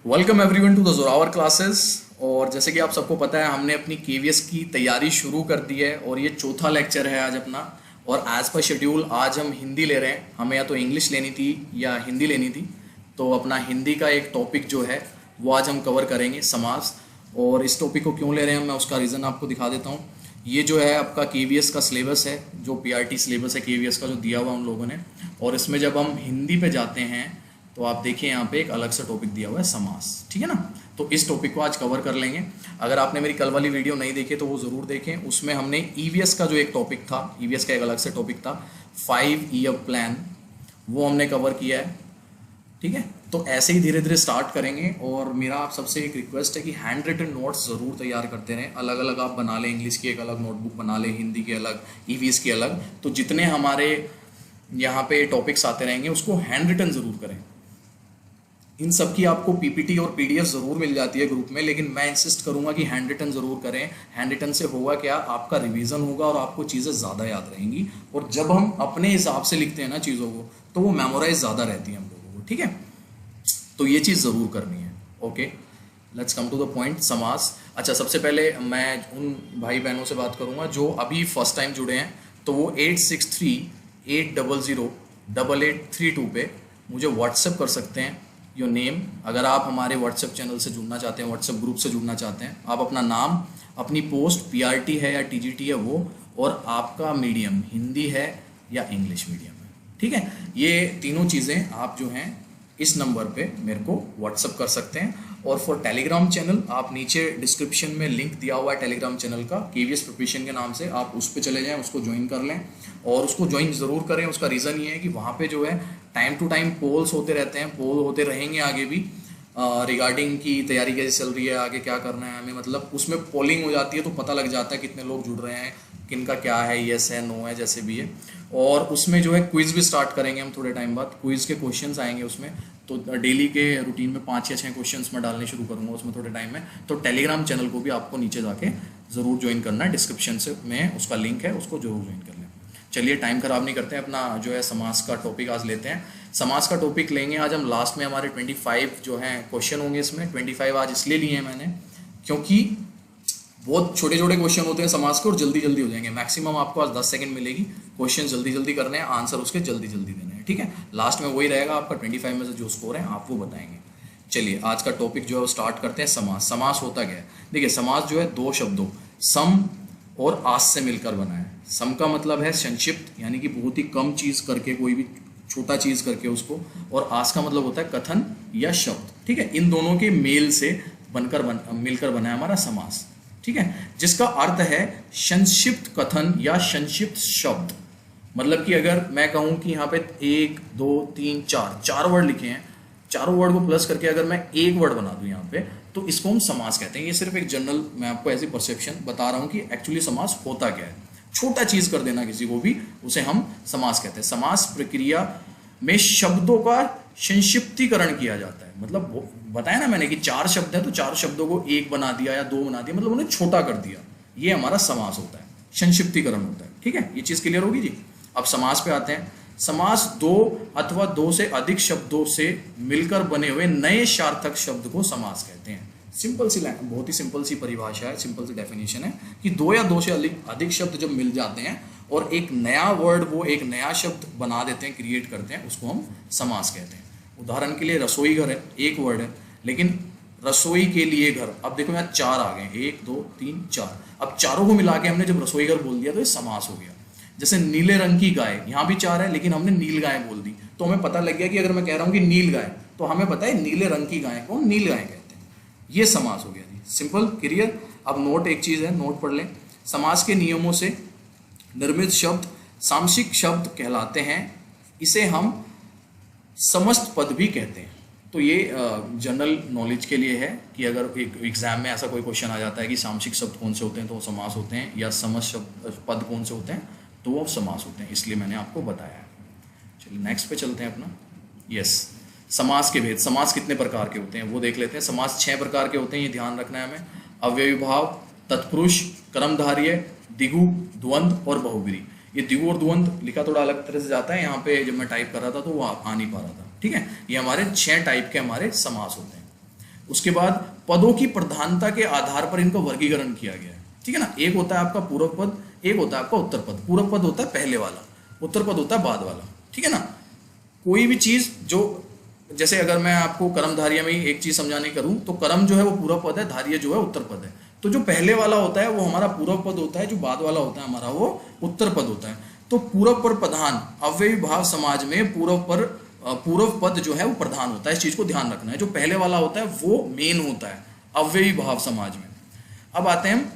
Welcome everyone to the Zorawar classes. और जैसे कि आप सबको पता है हमने अपनी केवीएस की तैयारी शुरू कर दी है और ये चौथा लेक्चर है आज अपना। और एज पर शेड्यूल आज हम हिंदी ले रहे हैं। हमें या तो इंग्लिश लेनी थी या हिंदी लेनी थी, तो अपना हिंदी का एक टॉपिक जो है वो आज हम कवर करेंगे, समास। और इस टॉपिक को क्यों ले रहे हैं मैं उसका रीज़न आपको दिखा देता हूँ। ये जो है आपका केवीएस का सिलेबस है, जो पीआरटी सिलेबस है केवीएस का जो दिया हुआ उन लोगों ने। और इसमें जब हम हिंदी पे जाते हैं तो आप देखिए यहाँ पे एक अलग सा टॉपिक दिया हुआ है समास, ठीक है ना। तो इस टॉपिक को आज कवर कर लेंगे। अगर आपने मेरी कल वाली वीडियो नहीं देखी तो वो ज़रूर देखें। उसमें हमने ईवीएस का जो एक टॉपिक था, ईवीएस का एक अलग से टॉपिक था 5 ईयर प्लान, वो हमने कवर किया है, ठीक है। तो ऐसे ही धीरे धीरे स्टार्ट करेंगे। और मेरा आप सबसे एक रिक्वेस्ट है कि हैंड रिटन नोट्स ज़रूर तैयार करते रहें। अलग अलग आप बना लें, इंग्लिश की एक अलग नोटबुक बना लें, हिंदी की अलग, ईवीएस की अलग। तो जितने हमारे यहाँ पे टॉपिक्स आते रहेंगे उसको हैंड रिटन ज़रूर करें। इन सब की आपको पीपीटी और पीडीएफ ज़रूर मिल जाती है ग्रुप में, लेकिन मैं इंसिस्ट करूंगा कि हैंड रिटन ज़रूर करें। हैंड रिटन से होगा क्या, आपका रिवीजन होगा और आपको चीज़ें ज़्यादा याद रहेंगी। और जब हम अपने हिसाब से लिखते हैं ना चीज़ों को, तो वो मेमोराइज ज़्यादा रहती है हम लोगों को, ठीक है। तो ये चीज़ ज़रूर करनी है। Okay, let's come to the point. समास। अच्छा, सबसे पहले मैं उन भाई बहनों से बात करूंगा जो अभी फर्स्ट टाइम जुड़े हैं, तो वो 8638008832 पे मुझे व्हाट्सएप कर सकते हैं योर नेम। अगर आप हमारे व्हाट्सएप चैनल से जुड़ना चाहते हैं, व्हाट्सएप ग्रुप से जुड़ना चाहते हैं, आप अपना नाम, अपनी पोस्ट पीआरटी है या टीजीटी है वो, और आपका मीडियम हिंदी है या इंग्लिश मीडियम है, ठीक है। ये तीनों चीज़ें आप जो हैं इस नंबर पे मेरे को व्हाट्सअप कर सकते हैं। और फॉर टेलीग्राम चैनल, आप नीचे डिस्क्रिप्शन में लिंक दिया हुआ है टेलीग्राम चैनल का, केवीएस प्रिपरेशन के नाम से, आप उस पर चले जाएं, उसको ज्वाइन कर लें। और उसको ज्वाइन ज़रूर करें। उसका रीज़न ये है कि वहाँ पे जो है टाइम टू टाइम पोल्स होते रहते हैं, पोल होते रहेंगे आगे भी, रिगार्डिंग की तैयारी कैसी चल रही है, आगे क्या करना है हमें, मतलब उसमें पोलिंग हो जाती है तो पता लग जाता है कितने लोग जुड़ रहे हैं, किनका क्या है, येस है, नो है, जैसे भी है। और उसमें जो है क्विज़ भी स्टार्ट करेंगे हम थोड़े टाइम बाद। क्विज़ के क्वेश्चंस आएंगे उसमें, तो डेली के रूटीन में 5 या 6 क्वेश्चंस मैं डालने शुरू करूँगा उसमें थोड़े टाइम में। तो टेलीग्राम चैनल को भी आपको नीचे जाके ज़रूर ज्वाइन करना है, डिस्क्रिप्शन से में उसका लिंक है, उसको जरूर ज्वाइन कर लें। चलिए टाइम खराब नहीं करते हैं, अपना जो है समास का टॉपिक आज लेते हैं। समास का टॉपिक लेंगे आज हम। लास्ट में हमारे 25 जो हैं क्वेश्चन होंगे इसमें। 25 आज इसलिए लिए हैं मैंने क्योंकि बहुत छोटे छोटे क्वेश्चन होते हैं समास के और जल्दी जल्दी हो जाएंगे। मैक्सिमम आपको आज 10 सेकंड मिलेगी, क्वेश्चन जल्दी जल्दी करने हैं, आंसर उसके जल्दी जल्दी देने हैं, ठीक है। लास्ट में वही रहेगा आपका 25 में से जो स्कोर है आप वो बताएंगे। चलिए आज का टॉपिक जो है वो स्टार्ट करते हैं। समास। समास होता क्या है, देखिए समास जो है दो शब्दों सम और आस से मिलकर बना है। सम का मतलब है संक्षिप्त, यानी कि बहुत ही कम चीज करके, कोई भी छोटा चीज करके उसको। और आस का मतलब होता है कथन या शब्द, ठीक है। इन दोनों के मेल से मिलकर बना है हमारा समास, ठीक है। जिसका अर्थ है संक्षिप्त कथन या संक्षिप्त शब्द। मतलब कि अगर मैं कहूं कि यहाँ पे 1 2 3 4 वर्ड लिखे हैं, चारों वर्ड को प्लस करके अगर मैं एक वर्ड बना दूं यहाँ पे, तो इसको हम समास कहते हैं। ये सिर्फ एक जनरल मैं आपको ऐसी परसेप्शन बता रहा हूँ कि एक्चुअली समास होता क्या है। छोटा चीज कर देना किसी को भी, उसे हम समास कहते हैं। समास प्रक्रिया में शब्दों का संक्षिप्तीकरण किया जाता है। मतलब बताया ना मैंने कि 4 शब्द है तो 4 शब्दों को 1 बना दिया या 2 बना दिया, मतलब उन्हें छोटा कर दिया। ये हमारा समास होता है, संक्षिप्तीकरण होता है, ठीक है। ये चीज क्लियर होगी जी। अब समास पे आते हैं। समास 2 अथवा 2 से अधिक शब्दों से मिलकर बने हुए नए सार्थक शब्द को समास कहते हैं। सिंपल सी, बहुत ही सिंपल सी परिभाषा है, सिंपल सी डेफिनेशन है कि 2 या 2 से अधिक शब्द जब मिल जाते हैं और एक नया वर्ड, वो एक नया शब्द बना देते हैं, क्रिएट करते हैं, उसको हम समास कहते हैं। उदाहरण के लिए रसोई घर है, एक वर्ड है, लेकिन रसोई के लिए घर, अब देखो यहाँ 4 आ गए, 1 2 3 4। अब चारों को मिला के हमने जब रसोई घर बोल दिया तो ये समास हो गया। जैसे नीले रंग की गाय, यहाँ भी 4 है लेकिन हमने नील गाय बोल दी, तो हमें पता लग गया कि अगर मैं कह रहा हूँ कि नील गाय, तो हमें पता है नीले रंग की गाय को नील गाय कहते हैं। ये समास हो गया जी, सिंपल, क्लियर। अब नोट एक चीज है, नोट पढ़ लें। समास के नियमों से निर्मित शब्द सामसिक शब्द कहलाते हैं। इसे हम समस्त पद भी कहते हैं। तो ये जनरल नॉलेज के लिए है कि अगर एक एग्जाम में ऐसा कोई क्वेश्चन आ जाता है कि सामसिक शब्द कौन से होते हैं तो वो समास होते हैं, या समस्त शब्द पद कौन से होते हैं तो वो समास होते हैं, इसलिए मैंने आपको बताया है। चलिए नेक्स्ट पे चलते हैं अपना। यस, समास के भेद। समास कितने प्रकार के होते हैं वो देख लेते हैं। समास 6 प्रकार के होते हैं, ये ध्यान रखना है हमें। अव्ययी भाव, तत्पुरुष, कर्मधारय, द्विगु, द्वंद्व और बहुब्रीहि। ये द्विगु और द्वंद्व लिखा थोड़ा अलग तरह से जाता है, यहाँ पे जब मैं टाइप कर रहा था तो वो आ नहीं पा रहा था, ठीक है। ये हमारे 6 टाइप के हमारे समास होते हैं। उसके बाद पदों की प्रधानता के आधार पर इनका वर्गीकरण किया गया है, ठीक है ना। एक होता है आपका पूर्व पद, एक होता है आपका उत्तर पद। पूर्व पद होता है पहले वाला, उत्तर पद होता है बाद वाला, ठीक है ना। कोई भी चीज जो, जैसे अगर मैं आपको कर्मधारय में ही एक चीज समझाने करूं तो कर्म जो है वो पूर्व पद है, धार्य जो है उत्तर पद है। तो जो पहले वाला होता है वो हमारा पूर्व पद होता है, जो बाद वाला होता है हमारा वो उत्तर पद होता है। तो पूर्व पर प्रधान अव्ययी भाव समाज में पूर्व पद जो है वो प्रधान होता है, इस चीज को ध्यान रखना है। जो पहले वाला होता है वो मेन होता है अव्ययी भाव समाज में। अब आते हैं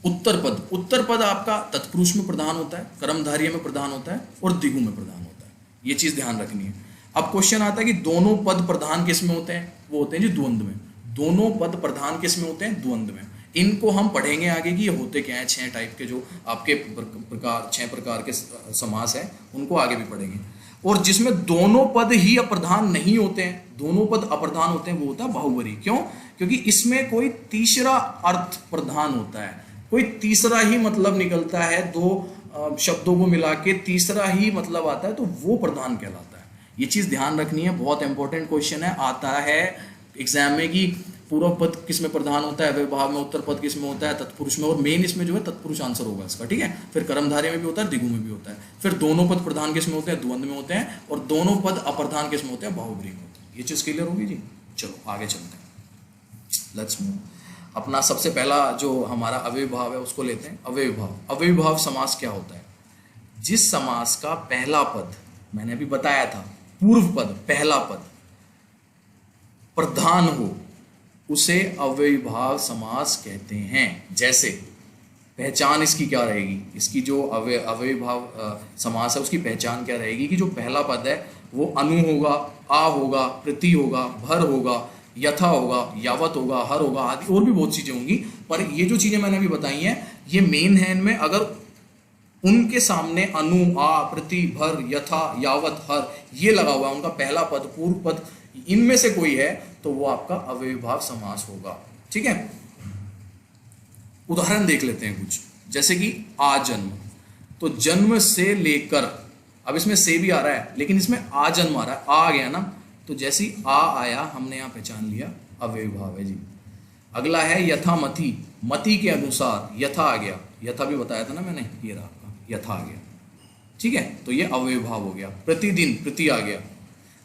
उत्तर पद। उत्तर पद आपका तत्पुरुष में प्रधान होता है, कर्मधारय में प्रधान होता है और द्विगु में प्रधान होता है, ये चीज ध्यान रखनी है। अब क्वेश्चन आता है कि दोनों पद प्रधान किस में होते हैं? वो होते हैं जी द्वंद्व में। दोनों पद प्रधान किस में होते हैं? द्वंद्व में। इनको हम पढ़ेंगे आगे कि ये होते क्या है, 6 टाइप के जो आपके प्रकार 6 प्रकार के समास है उनको आगे भी पढ़ेंगे। और जिसमें दोनों पद ही अप्रधान नहीं होते हैं, दोनों पद अप्रधान होते हैं, वो होता है बाहुबरी। क्यों? क्योंकि इसमें कोई तीसरा अर्थ प्रधान होता है, कोई तीसरा ही मतलब निकलता है, दो शब्दों को मिला के तीसरा ही मतलब आता है, तो वो प्रधान कहलाता है। ये चीज ध्यान रखनी है, बहुत इंपॉर्टेंट क्वेश्चन है, आता है एग्जाम में कि पूर्व पद किस में प्रधान होता है, विभाव में उत्तर पद किस में होता है, तत्पुरुष में, और मेन इसमें जो है तत्पुरुष आंसर होगा इसका, ठीक है। फिर कर्मधारय में भी होता है, द्विगु में भी होता है। फिर दोनों पद प्रधान किस में होते हैं? द्वंद्व में होते हैं। और दोनों पद अप्रधान किस में होते हैं? बाहुबरी में होते हैं। ये चीज क्लियर होगी जी। चलो आगे चलते हैं, लेट्स मूव। अपना सबसे पहला जो हमारा अव्ययीभाव है उसको लेते हैं। अव्ययीभाव, अव्ययीभाव समास क्या होता है? जिस समास का पहला पद, मैंने अभी बताया था, पूर्व पद पहला पद प्रधान हो उसे अव्ययीभाव समास कहते हैं। जैसे पहचान इसकी क्या रहेगी? इसकी जो अव्ययीभाव समास है उसकी पहचान क्या रहेगी कि जो पहला पद है वो अनु होगा, आ होगा, प्रति होगा, भर होगा, यथा होगा, यावत होगा, हर होगा, आदि और भी बहुत चीजें होंगी। पर ये जो चीजें मैंने अभी बताई हैं ये मेन है। इनमें अगर उनके सामने अनु, आ, प्रति, भर, यथा, यावत, हर ये लगा हुआ है, उनका पहला पद, पूर्व पद, इनमें से कोई है तो वो आपका अव्ययीभाव समास होगा, ठीक है। उदाहरण देख लेते हैं कुछ, जैसे कि आ जन्म। तो जन्म से लेकर, अब इसमें से भी आ रहा है लेकिन इसमें आ जन्म आ रहा है, आ गया ना, तो जैसी आ आया हमने यहां पहचान लिया अव्ययीभाव है जी। अगला है यथामति, मति के अनुसार, यथा आ गया, यथा भी बताया था ना मैंने, ये रहा आपका यथा आ गया, ठीक है, तो ये अव्ययीभाव हो गया। प्रतिदिन, प्रति आ गया।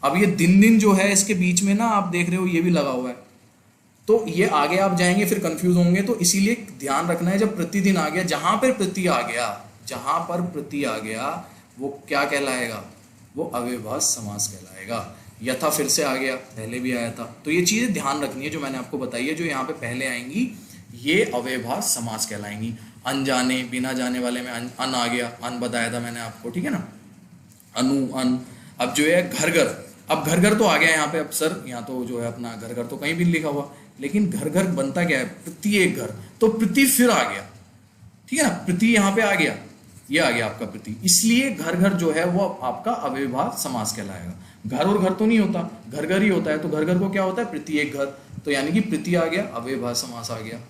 अब ये दिन दिन जो है इसके बीच में ना आप देख रहे हो ये भी लगा हुआ है, तो ये आगे आप जाएंगे फिर कंफ्यूज होंगे, तो इसीलिए ध्यान रखना है जब प्रतिदिन आ गया, जहां पर प्रति आ गया, जहां पर प्रति आ गया वो क्या कहलाएगा? वो अव्ययीभाव समास कहलाएगा। यथा फिर से आ गया, पहले भी आया था, तो ये चीजें ध्यान रखनी है जो मैंने आपको बताई है। जो यहाँ पे पहले आएंगी ये अव्ययीभाव समास कहलाएंगी। अनजाने, बिना जाने वाले में अन आ गया, अन बताया था मैंने आपको, ठीक है ना, अनु, अन। अब जो है घर घर, अब घर घर तो आ गया यहाँ पे। अब सर यहाँ तो जो है अपना घर घर तो कहीं भी लिखा हुआ, लेकिन घर घर बनता क्या है? प्रति एक घर, तो प्रति फिर आ गया, ठीक है ना, प्रति यहाँ पे आ गया, ये आ गया आपका प्रति, इसलिए घर घर जो है वो आपका अव्ययीभाव समास कहलाएगा। घर और घर तो नहीं होता, घर घर ही होता है, तो घर घर को क्या होता है? प्रति एक घर, तो यानी कि प्रति आ गया, अव्ययीभाव समास आ गया,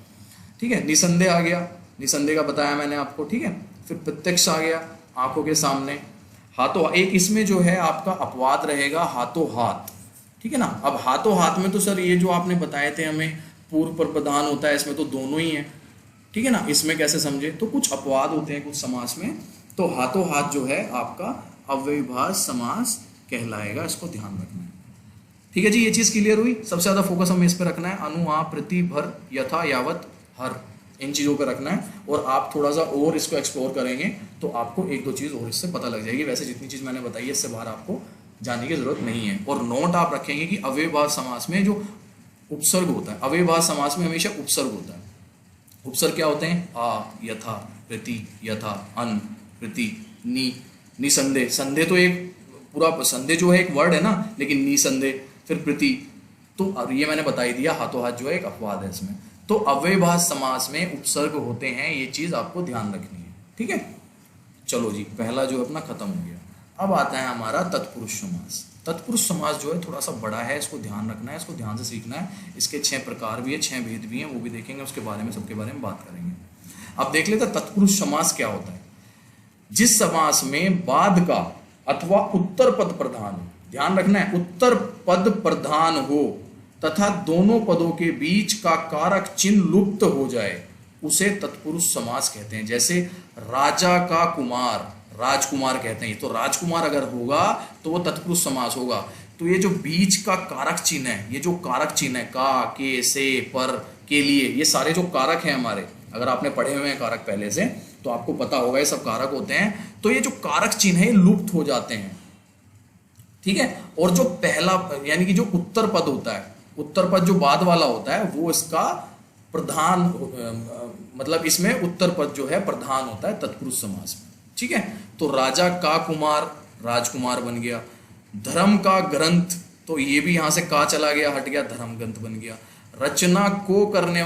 ठीक है। निसंदेह आ गया, निसंदेह का बताया मैंने आपको, ठीक है। फिर प्रत्यक्ष आ गया, आंखों के सामने। हाथों, एक इसमें जो है आपका अपवाद रहेगा, हाथों हाथ, ठीक है ना। अब हाथों हाथ में तो सर ये जो आपने बताए थे हमें पूर्व पर प्रधान होता है, इसमें तो दोनों ही हैं, ठीक है ना, इसमें कैसे समझे? तो कुछ अपवाद होते हैं कुछ समास में, तो हाथों हाथ जो है आपका अव्ययीभाव समास कहलाएगा, इसको ध्यान रखना है, ठीक है जी। ये चीज क्लियर हुई? सबसे ज्यादा फोकस हमें इस पर रखना है, अनु, आ, प्रति, भर, यथा, यावत, हर, इन चीजों पर रखना है। और आप थोड़ा सा और इसको एक्सप्लोर करेंगे तो आपको एक दो चीज और इससे पता लग जाएगी। वैसे जितनी चीज मैंने बताई है इससे बाहर आपको जाने की जरूरत नहीं है। और नोट आप रखेंगे कि अव्ययीभाव समास में जो उपसर्ग होता है, अव्ययीभाव समास में हमेशा उपसर्ग होता है। उपसर्ग क्या होते हैं? आ, यथा, प्रति, यथा, अन, प्रति, नी, निसंदेह। संदेह तो एक पूरा, संदेह जो है एक वर्ड है ना, लेकिन निसंदेह, फिर प्रति, तो ये मैंने बता ही दिया, हाथों हाथ जो है एक अपवाद है इसमें। तो अव्ययीभाव समास में उपसर्ग होते हैं, ये चीज आपको ध्यान रखनी है, ठीक है। चलो जी, पहला जो अपना खत्म हो गया। अब आता है हमारा तत्पुरुष समास। तत्पुरुष समास जो है थोड़ा सा बड़ा है, इसको ध्यान रखना है, इसको ध्यान से सीखना है। इसके 6 प्रकार भी है, 6 भेद भी हैं, वो भी देखेंगे, उसके बारे में सबके बारे में बात करेंगे। अब देख लेते हैं तत्पुरुष समास क्या होता है। जिस समास में बाद का अथवा उत्तर पद प्रधान हो, ध्यान रखना है, उत्तर पद प्रधान हो तथा दोनों पदों के बीच का कारक चिन्ह लुप्त हो जाए उसे तत्पुरुष समास कहते हैं। जैसे राजा का कुमार, राजकुमार कहते हैं, तो राजकुमार अगर होगा तो वो तत्पुरुष समास होगा। तो ये जो बीच का कारक चिन्ह है, ये जो कारक चिन्ह है का, के, से, पर, के लिए, ये सारे जो कारक हैं हमारे, अगर आपने पढ़े हुए हैं कारक पहले से तो आपको पता होगा ये सब कारक होते हैं। तो ये जो कारक चिन्ह है ये लुप्त हो जाते हैं, ठीक है। और जो पहला यानी कि जो उत्तर पद होता है, उत्तर पद जो बाद वाला होता है वो इसका प्रधान, मतलब इसमें उत्तर पद जो है प्रधान होता है तत्पुरुष समास में, ठीक है। तो राजा का कुमार राजकुमार बन गया। धर्म का ग्रंथ, तो ये भी यहां से का चला गया, हट गया, धर्म ग्रंथ बन गया। रचना को करने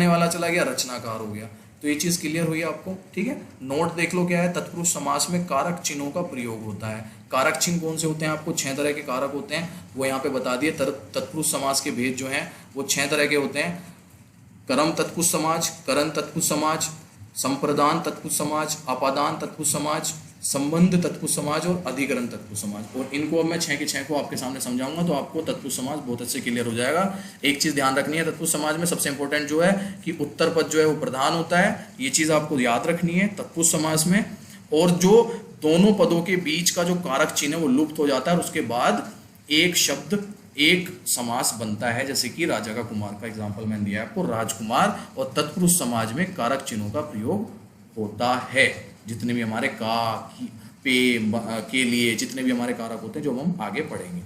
वाला चला गया, रचनाकार हो गया। तो ये चीज क्लियर हुई आपको, ठीक है। नोट देख लो क्या है, तत्पुरुष समास में कारक चिन्हों का प्रयोग होता है। कारक चिन्ह कौन से होते हैं, आपको 6 तरह के कारक होते हैं वो यहाँ पे बता दिए। तत्पुरुष समास के भेद जो हैं वो 6 तरह के होते हैं। कर्म तत्पुरुष समाज, करण तत्पुरुष समाज, संप्रदान तत्पुरुष समाज, अपादान तत्पुरुष समाज, संबंध तत्पुरुष समाज और अधिकरण तत्पुरुष समाज। और इनको अब मैं 6 के 6 को आपके सामने समझाऊंगा तो आपको तत्पुरुष समाज बहुत अच्छे क्लियर हो जाएगा। एक चीज ध्यान रखनी है, तत्पुरुष समाज में सबसे इंपॉर्टेंट जो है कि उत्तर पद जो है वो प्रधान होता है, ये चीज आपको याद रखनी है तत्पुरुष समाज में। और जो दोनों पदों के बीच का जो कारक चिन्ह है वो लुप्त हो जाता है और उसके बाद एक शब्द एक समास बनता है। जैसे कि राजा का कुमार का एग्जाम्पल मैंने दिया आपको, राजकुमार। और तत्पुरुष समाज में कारक चिन्हों का प्रयोग होता है। जितने भी हमारे का, पे, के लिए जितने भी हमारे कारक होते हैं जो हम आगे पढ़ेंगे।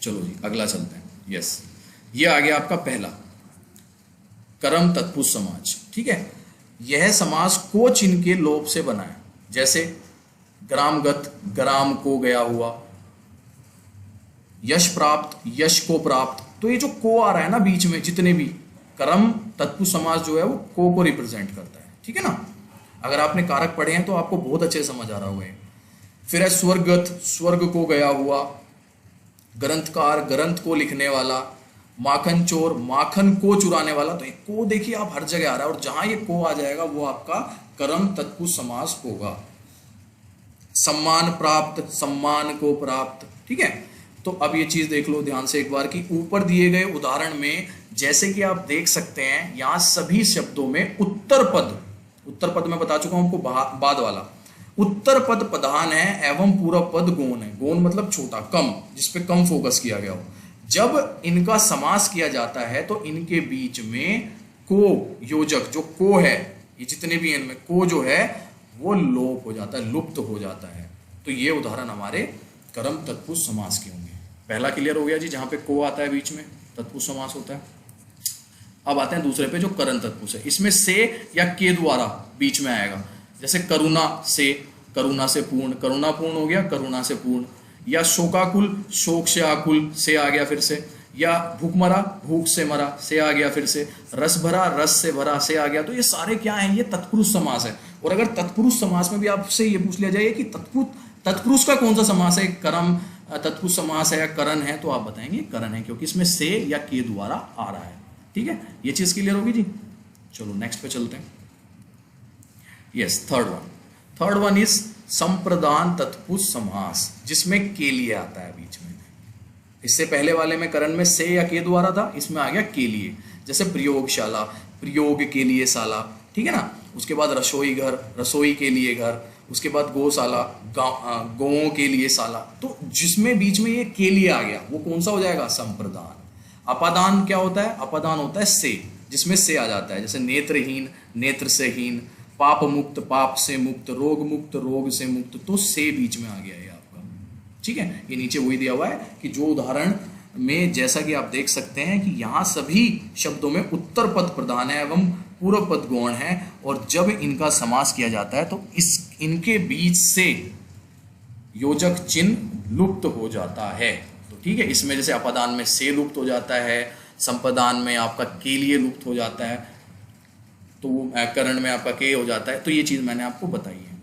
चलो जी अगला चलते हैं। यस, ये आ गया आपका पहला कर्म तत्पुरुष समाज, ठीक है। यह समास को चिन्ह के लोप से बना है। जैसे ग्रामगत, ग्राम को गया हुआ। यश प्राप्त, यश को प्राप्त। तो ये जो को आ रहा है ना बीच में, जितने भी कर्म तत्पुरुष समास जो है वो को रिप्रेजेंट करता है, ठीक है ना। अगर आपने कारक पढ़े हैं तो आपको बहुत अच्छे से समझ आ रहा होगा। फिर है स्वर्गत, स्वर्ग को गया हुआ। ग्रंथकार, ग्रंथ को लिखने वाला। माखन चोर, माखन को चुराने वाला। तो ये को देखिए आप हर जगह आ रहा है और जहां ये को आ जाएगा वो आपका कर्म तत्पुरुष समास होगा। सम्मान प्राप्त, सम्मान को प्राप्त, ठीक है। तो अब ये चीज देख लो ध्यान से एक बार कि ऊपर दिए गए उदाहरण में जैसे कि आप देख सकते हैं यहां सभी शब्दों में उत्तर पद मैं बता चुका हूं आपको, बाद वाला उत्तर पद प्रधान है एवं पूर्व पद गौण है। गौण मतलब छोटा, कम, जिसपे कम फोकस किया गया हो। जब इनका समास किया जाता है तो इनके बीच में को योजक जो को है, ये जितने भी इनमें को जो है वो लोप हो जाता है, लुप्त हो जाता है। तो ये उदाहरण हमारे कर्म तत्पुरुष समास के होंगे। पहला क्लियर हो गया जी, जहां पे को आता है बीच में तत्पुरुष समास होता है। अब आते हैं दूसरे पे जो करण तत्पुरुष है। इसमें से या के द्वारा बीच में आएगा। जैसे करुणा से, करुणा से पूर्ण, करुणा पूर्ण हो गया, करुणा से पूर्ण। या शोकाकुल, शोक से आकुल, से आ गया फिर से। या भूखमरा, भूख से मरा, से आ गया फिर से। रस भरा, रस से भरा, से आ गया। तो ये सारे क्या हैं, ये तत्पुरुष समास है। और अगर तत्पुरुष समास में भी आपसे ये पूछ लिया जाए कि तत्पुरुष का कौन सा समास है, कर्म तत्पुरुष समास है या करण है, तो आप बताएंगे करण है, क्योंकि इसमें से या के द्वारा आ रहा है, ठीक है। ये चीज क्लियर होगी जी। चलो नेक्स्ट पे चलते हैं। यस, थर्ड वन इज संप्रदान तत्पुरुष समास, जिसमें के लिए आता है बीच में। इससे पहले वाले में करण में से या के द्वारा था, इसमें आ गया के लिए। जैसे प्रयोगशाला, प्रयोग के लिए शाला, ठीक है ना। उसके बाद रसोई घर, रसोई के लिए घर। उसके बाद गौशाला, गौओं के लिए शाला। तो जिसमें बीच में ये के लिए आ गया वो कौन सा हो जाएगा, संप्रदान। अपादान क्या होता है, अपादान होता है से, जिसमें से आ जाता है। जैसे नेत्रहीन, नेत्र से हीन। पाप मुक्त, पाप से मुक्त। रोग मुक्त, रोग से मुक्त। तो से बीच में आ गया ये आपका, ठीक है। ये नीचे वही दिया हुआ है कि जो उदाहरण में जैसा कि आप देख सकते हैं कि यहाँ सभी शब्दों में उत्तर पद प्रधान है एवं पूर्व पद गौण है। और जब इनका समास किया जाता है तो इनके बीच से योजक चिन्ह लुप्त हो जाता है। तो ठीक है, इसमें जैसे अपदान में से लुप्त हो जाता है, संप्रदान में आपका के लिए लुप्त हो जाता है, तो करण में आपका के हो जाता है। तो ये चीज मैंने आपको बताई है।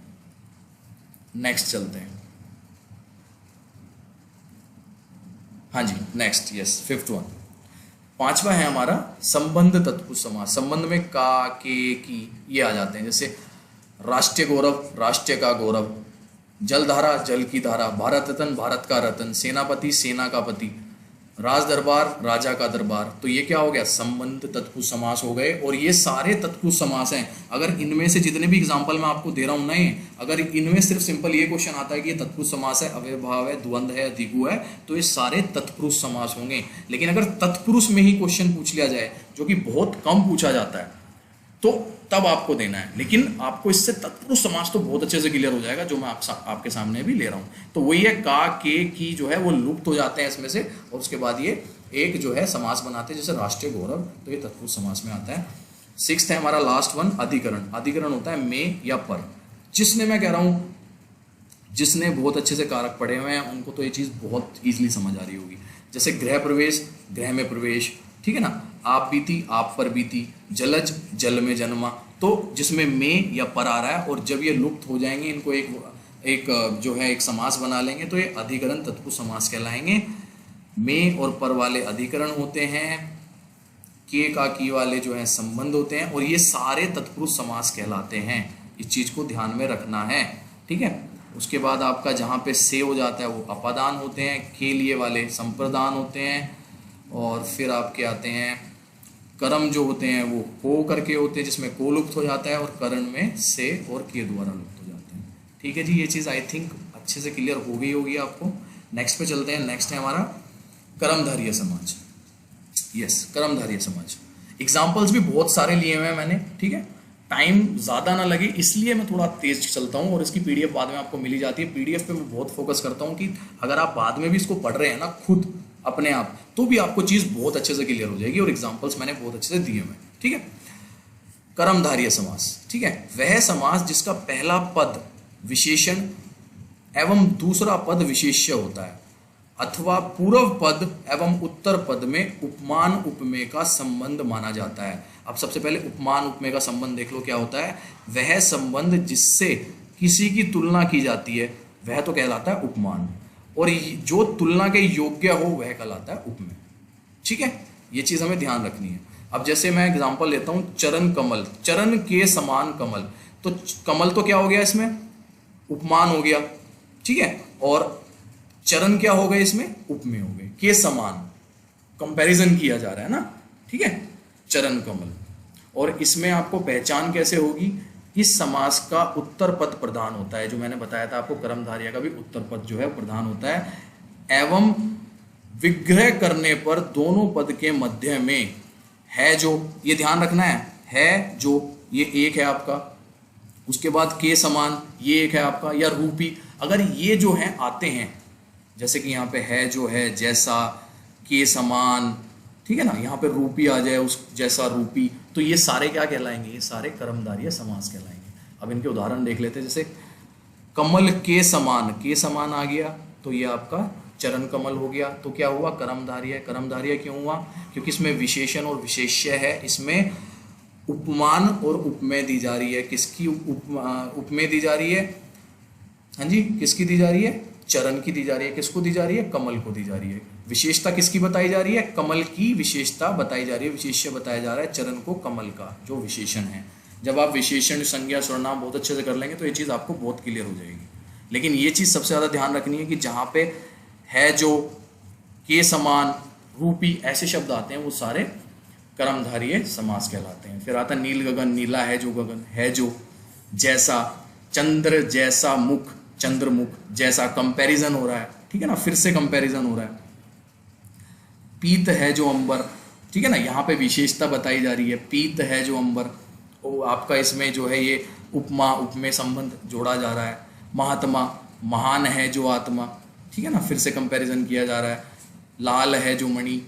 नेक्स्ट चलते हैं। हाँ जी, नेक्स्ट, यस, फिफ्थ वन, पांचवा है हमारा संबंध तत्पुरुष समास। संबंध में का, के, की ये आ जाते हैं। जैसे राष्ट्रीय गौरव, राष्ट्र का गौरव। जलधारा, जल की धारा। भारत रत्न, भारत का रत्न। सेनापति, सेना का पति। राज दरबार, राजा का दरबार, तो ये क्या हो गया, संबंध तत्पुरुष समास हो गए। और ये सारे तत्पुरुष समास हैं। अगर इनमें से जितने भी एग्जांपल मैं आपको दे रहा हूं ना, अगर इनमें सिर्फ सिंपल ये क्वेश्चन आता है कि ये तत्पुरुष समास है, अव्ययभाव है, द्वंद्व है, द्विगु है, तो ये सारे तत्पुरुष समास होंगे। लेकिन अगर तत्पुरुष में ही क्वेश्चन पूछ लिया जाए, जो कि बहुत कम पूछा जाता है, तो तब आपको देना है। लेकिन आपको इससे तत्पुरुष समास तो बहुत अच्छे से क्लियर हो जाएगा, जो मैं आपके सामने भी ले रहा हूँ। तो वही है, का, के, की जो है वो लुप्त हो जाते हैं इसमें से, और उसके बाद ये एक जो है समास बनाते हैं, जैसे राष्ट्रीय गौरव, तो ये तत्पुरुष समास में आता है। 6th है हमारा लास्ट वन, अधिकरण। अधिकरण होता है में या पर। जिसने, मैं कह रहा हूँ, जिसने बहुत अच्छे से कारक पढ़े हुए हैं उनको तो ये चीज़ बहुत ईजिली समझ आ रही होगी। जैसे गृह प्रवेश, गृह में प्रवेश, ठीक है ना। आप बीती, आप पर बीती। जलज, जल में जन्मा। तो जिसमें में या पर आ रहा है, और जब ये लुप्त हो जाएंगे, इनको एक जो है एक समास बना लेंगे, तो ये अधिकरण तत्पुरुष समास कहलाएंगे। में और पर वाले अधिकरण होते हैं, के का की वाले जो है संबंध होते हैं, और ये सारे तत्पुरुष समास कहलाते हैं। इस चीज को ध्यान में रखना है, ठीक है। उसके बाद आपका जहाँ पे से हो जाता है वो अपादान होते हैं, के लिए वाले संप्रदान होते हैं, और फिर आपके आते हैं कर्म जो होते हैं वो को करके होते हैं, जिसमें को लुप्त हो जाता है, और करण में से और के द्वारा लुप्त हो जाते हैं। ठीक है जी, ये चीज़ आई थिंक अच्छे से क्लियर हो गई होगी आपको। नेक्स्ट पे चलते हैं। नेक्स्ट है हमारा कर्मधारय समाज। यस, कर्मधारय समाज। एग्जाम्पल्स भी बहुत सारे लिए हुए हैं मैंने, ठीक है। टाइम ज़्यादा ना लगे इसलिए मैं थोड़ा तेज चलता हूँ, और इसकी पीडीएफ बाद में आपको मिली जाती है। पीडीएफ पे मैं बहुत फोकस करता हूँ कि अगर आप बाद में भी इसको पढ़ रहे हैं ना खुद अपने आप, तो भी आपको चीज़ बहुत अच्छे से क्लियर हो जाएगी, और एग्जाम्पल्स मैंने बहुत अच्छे से दिए हुए, ठीक है। कर्मधारय समास, ठीक है, वह समास जिसका पहला पद विशेषण एवं दूसरा पद विशेष्य होता है, अथवा पूर्व पद एवं उत्तर पद में उपमान उपमेय का संबंध माना जाता है। अब सबसे पहले उपमान उपमेय का संबंध देख लो क्या होता है। वह संबंध जिससे किसी की तुलना की जाती है वह तो कहलाता है उपमान, और जो तुलना के योग्य हो वह कहलाता है उपमेय, ठीक है। ये चीज हमें ध्यान रखनी है। अब जैसे मैं एग्जांपल लेता हूं, चरण कमल, चरण के समान कमल, तो कमल तो क्या हो गया इसमें, उपमान हो गया, ठीक है। और चरण क्या हो गए इसमें, उपमेय हो गए। के समान कंपैरिजन किया जा रहा है ना, ठीक है, चरण कमल। और इसमें आपको पहचान कैसे होगी, इस समास का उत्तर पद प्रधान होता है, जो मैंने बताया था आपको, कर्मधारय का भी उत्तर पद जो है प्रधान होता है। एवं विग्रह करने पर दोनों पद के मध्य में है जो, ये ध्यान रखना है जो, ये एक है आपका। उसके बाद के समान, ये एक है आपका, या रूपी। अगर ये जो है आते हैं, जैसे कि यहाँ पे है जो है, जैसा, के समान, ठीक है ना, यहाँ पे रूपी आ जाए, उस जैसा रूपी, तो ये सारे क्या कहलाएंगे, ये सारे कर्मधारय समास कहलाएंगे। अब इनके उदाहरण देख लेते हैं। जैसे कमल के समान, के समान आ गया, तो ये आपका चरण कमल हो गया। तो क्या हुआ, कर्मधारय। कर्मधारय क्यों हुआ, क्योंकि इसमें विशेषण और विशेष्य है, इसमें उपमान और उपमेय दी जा रही है। किसकी उपमेय दी जा रही है, हाँ जी, किसकी दी जा रही है, चरण की दी जा रही है। किसको दी जा रही है, कमल को दी जा रही है। विशेषता किसकी बताई जा रही है, कमल की विशेषता बताई जा रही है, विशेष्य बताया जा रहा है चरण को, कमल का जो विशेषण है। जब आप विशेषण, संज्ञा, सर्वनाम बहुत अच्छे से कर लेंगे तो ये चीज़ आपको बहुत क्लियर हो जाएगी। लेकिन ये चीज़ सबसे ज़्यादा ध्यान रखनी है कि जहाँ पे है जो, के समान, रूपी, ऐसे शब्द आते हैं वो सारे कर्मधारय समास कहलाते हैं। फिर आता नील गगन, नीला है जो गगन, है जो, जैसा, चंद्र जैसा मुख, चंद्रमुख जैसा, कंपैरिजन हो रहा है, ठीक है ना, फिर से कंपैरिजन हो रहा है। पीत है जो अंबर, ठीक है ना, यहाँ पे विशेषता बताई जा रही है, पीत है जो अंबर, वो आपका इसमें जो है ये उपमा उपमेय संबंध जोड़ा जा रहा है। महात्मा, महान है जो आत्मा, ठीक है ना, फिर से कंपैरिजन किया जा रहा है। लाल है जो मणि,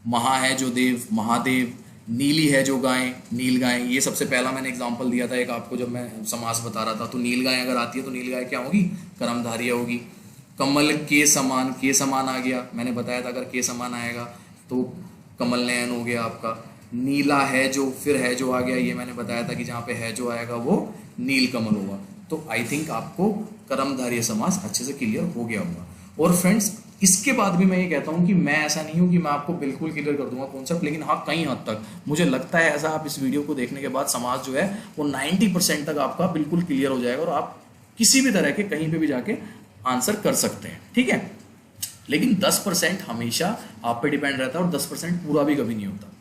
महा है जो देव, महादेव। नीली है जो गाय, नील गाय। ये सबसे पहला मैंने एग्जांपल दिया था एक आपको जब मैं समास बता रहा था। तो नील गाय अगर आती है तो नील गाय क्या होगी, कर्मधारय होगी। कमल के समान, के समान आ गया, मैंने बताया था अगर के समान आएगा तो कमल नयन हो गया आपका। नीला है जो, फिर है जो आ गया, ये मैंने बताया था कि जहाँ पे है जो आएगा वो नील कमल होगा। तो आई थिंक आपको कर्मधारय समास अच्छे से क्लियर हो गया होगा। और फ्रेंड्स, इसके बाद भी मैं ये कहता हूँ कि मैं ऐसा नहीं हूँ कि मैं आपको बिल्कुल क्लियर कर दूंगा कॉन्सेप्ट, लेकिन हाँ कई हद तक मुझे लगता है ऐसा, आप इस वीडियो को देखने के बाद समाज जो है वो 90% तक आपका बिल्कुल क्लियर हो जाएगा, और आप किसी भी तरह के कहीं पे भी जाके आंसर कर सकते हैं, ठीक है। लेकिन 10% हमेशा आप पे डिपेंड रहता है और 10% पूरा भी कभी नहीं होता।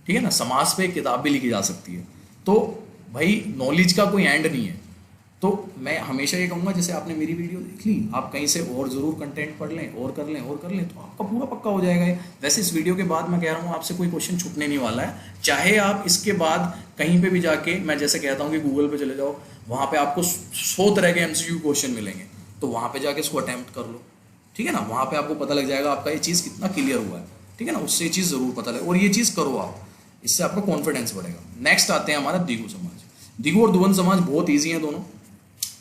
ठीक है ना, समाज पे एक किताब भी लिखी जा सकती है। तो भाई नॉलेज का कोई एंड नहीं है। तो मैं हमेशा ये कहूँगा, जैसे आपने मेरी वीडियो देख ली, आप कहीं से और ज़रूर कंटेंट पढ़ लें और कर लें और कर लें, तो आपका पूरा पक्का हो जाएगा ये। वैसे इस वीडियो के बाद मैं कह रहा हूँ आपसे कोई क्वेश्चन छूटने नहीं वाला है। चाहे आप इसके बाद कहीं पे भी जाके, मैं जैसे कहता हूँ कि गूगल पे चले जाओ, वहाँ पे आपको 100 तरह के MCQ क्वेश्चन मिलेंगे, तो वहाँ पे जाके इसको अटैम्प्ट कर लो। ठीक है ना, वहाँ पे आपको पता लग जाएगा आपका ये चीज़ कितना क्लियर हुआ है। ठीक है ना, उससे ये चीज़ ज़रूर पता लगे और ये चीज़ करो आप, इससे आपका कॉन्फिडेंस बढ़ेगा। नेक्स्ट आते हैं हमारा द्विगु समाज। द्विगु और द्वंद्व समाज बहुत ईजी है दोनों।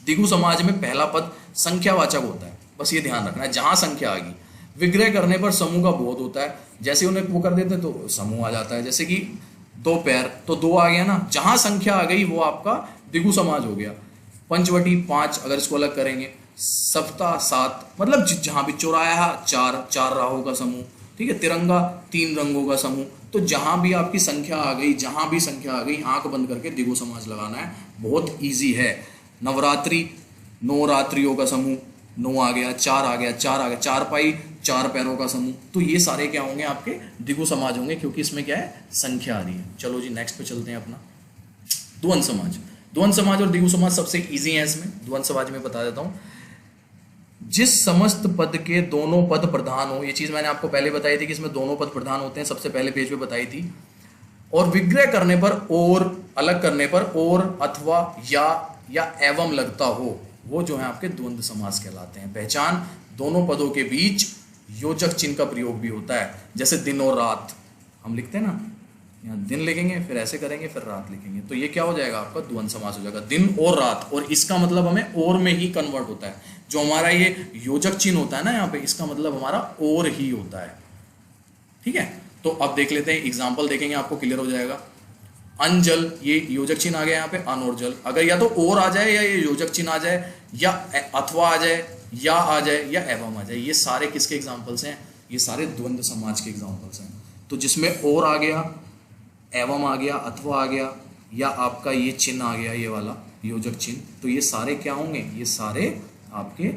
द्विगु समाज में पहला पद संख्यावाचक होता है, बस ये ध्यान रखना है, जहां संख्या आ गई। विग्रह करने पर समूह का बोध होता है, जैसे उन्हें वो कर देते तो समूह आ जाता है। जैसे कि 2 पैर तो 2 आ गया ना, जहां संख्या आ गई वो आपका द्विगु समाज हो गया। पंचवटी 5 अगर इसको अलग करेंगे, सप्ताह 7, मतलब जहां भी चौराहा 4 राहों का समूह। ठीक है, तिरंगा 3 रंगों का समूह। तो जहां भी आपकी संख्या आ गई, जहां भी संख्या आ गई, आंख बंद करके द्विगु समाज लगाना है, बहुत ईजी है। नवरात्रि 9 रात्रियों का समूह, 9 आ गया, 4 आ गया, 4 आ गया, 4 पाई 4 पैरों का समूह। तो ये सारे क्या होंगे आपके द्विगु समाज होंगे, क्योंकि इसमें क्या है, संख्या आ रही है। चलो जी नेक्स्ट पे चलते हैं अपना द्वंद्व समाज। द्वंद्व समाज और द्विगु समाज सबसे इजी है। इसमें द्वंद्व समाज में बता देता हूं, जिस समस्त पद के दोनों पद प्रधान हो, ये चीज मैंने आपको पहले बताई थी कि इसमें दोनों पद प्रधान होते हैं, सबसे पहले पेज पे बताई थी। और विग्रह करने पर और, अलग करने पर और, अथवा, या एवं लगता हो, वो जो है आपके द्वंद्व समास कहलाते हैं। पहचान, दोनों पदों के बीच योजक चिन्ह का प्रयोग भी होता है। जैसे दिन और रात हम लिखते हैं ना, यहाँ दिन लिखेंगे, फिर ऐसे करेंगे, फिर रात लिखेंगे, तो ये क्या हो जाएगा आपका द्वंद्व समास हो जाएगा, दिन और रात। और इसका मतलब हमें और में ही कन्वर्ट होता है। जो हमारा ये योजक चिन्ह होता है ना यहाँ पे, इसका मतलब हमारा और ही होता है। ठीक है, तो अब देख लेते हैं, एग्जाम्पल देखेंगे, आपको क्लियर हो जाएगा। अनजल, ये योजक चिन्ह आ गया यहाँ पे, अन और जल। अगर या तो और आ जाए, या ये योजक चिन्ह आ जाए, या अथवा आ जाए, या आ जाए, या एवं आ जाए, ये सारे किसके एग्जाम्पल्स हैं, ये सारे द्वंद्व समाज के एग्जाम्पल्स हैं। तो जिसमें और आ गया, एवं आ गया, अथवा आ गया, या आपका ये चिन्ह आ गया, ये वाला योजक चिन्ह, तो ये सारे क्या होंगे, ये सारे आपके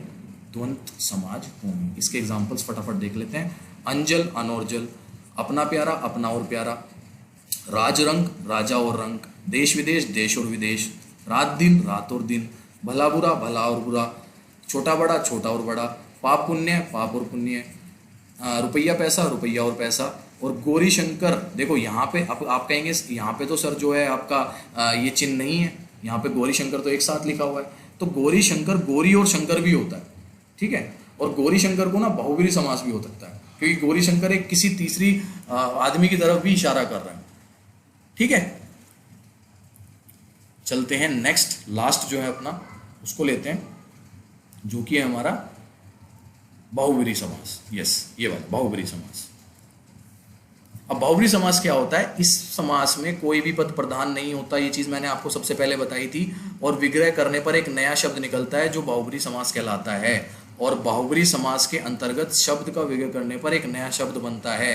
द्वंद्व समाज होंगे। इसके एग्जाम्पल्स फटाफट देख लेते हैं। अंजल, अन और जल, अपना प्यारा, अपना और प्यारा, राजरंग, राजा और रंग, देश विदेश, देश और विदेश, रात दिन, रात और दिन, भला बुरा, भला और बुरा, छोटा बड़ा, छोटा और बड़ा, पाप पुण्य, पाप और पुण्य, रुपया पैसा, रुपया और पैसा। और गौरी शंकर, देखो यहाँ पे आप कहेंगे यहाँ पे तो सर जो है आपका ये चिन्ह नहीं है, यहाँ पे गौरी शंकर तो एक साथ लिखा हुआ है। तो गौरी शंकर, गौरी और शंकर भी होता है। ठीक है, और गौरी शंकर को ना बहुव्रीहि समास भी हो सकता है, क्योंकि गौरी शंकर एक किसी तीसरी आदमी की तरफ भी इशारा कर रहा है। ठीक है, चलते हैं नेक्स्ट, लास्ट जो है अपना उसको लेते हैं, जो कि है हमारा बहुव्रीहि समास। यस, ये वाला बहुव्रीहि समास। अब बहुव्रीहि समास क्या होता है, इस समास में कोई भी पद प्रधान नहीं होता, ये चीज मैंने आपको सबसे पहले बताई थी। और विग्रह करने पर एक नया शब्द निकलता है, जो बहुव्रीहि समास कहलाता है। और बहुव्रीहि समास के अंतर्गत शब्द का विग्रह करने पर एक नया शब्द बनता है,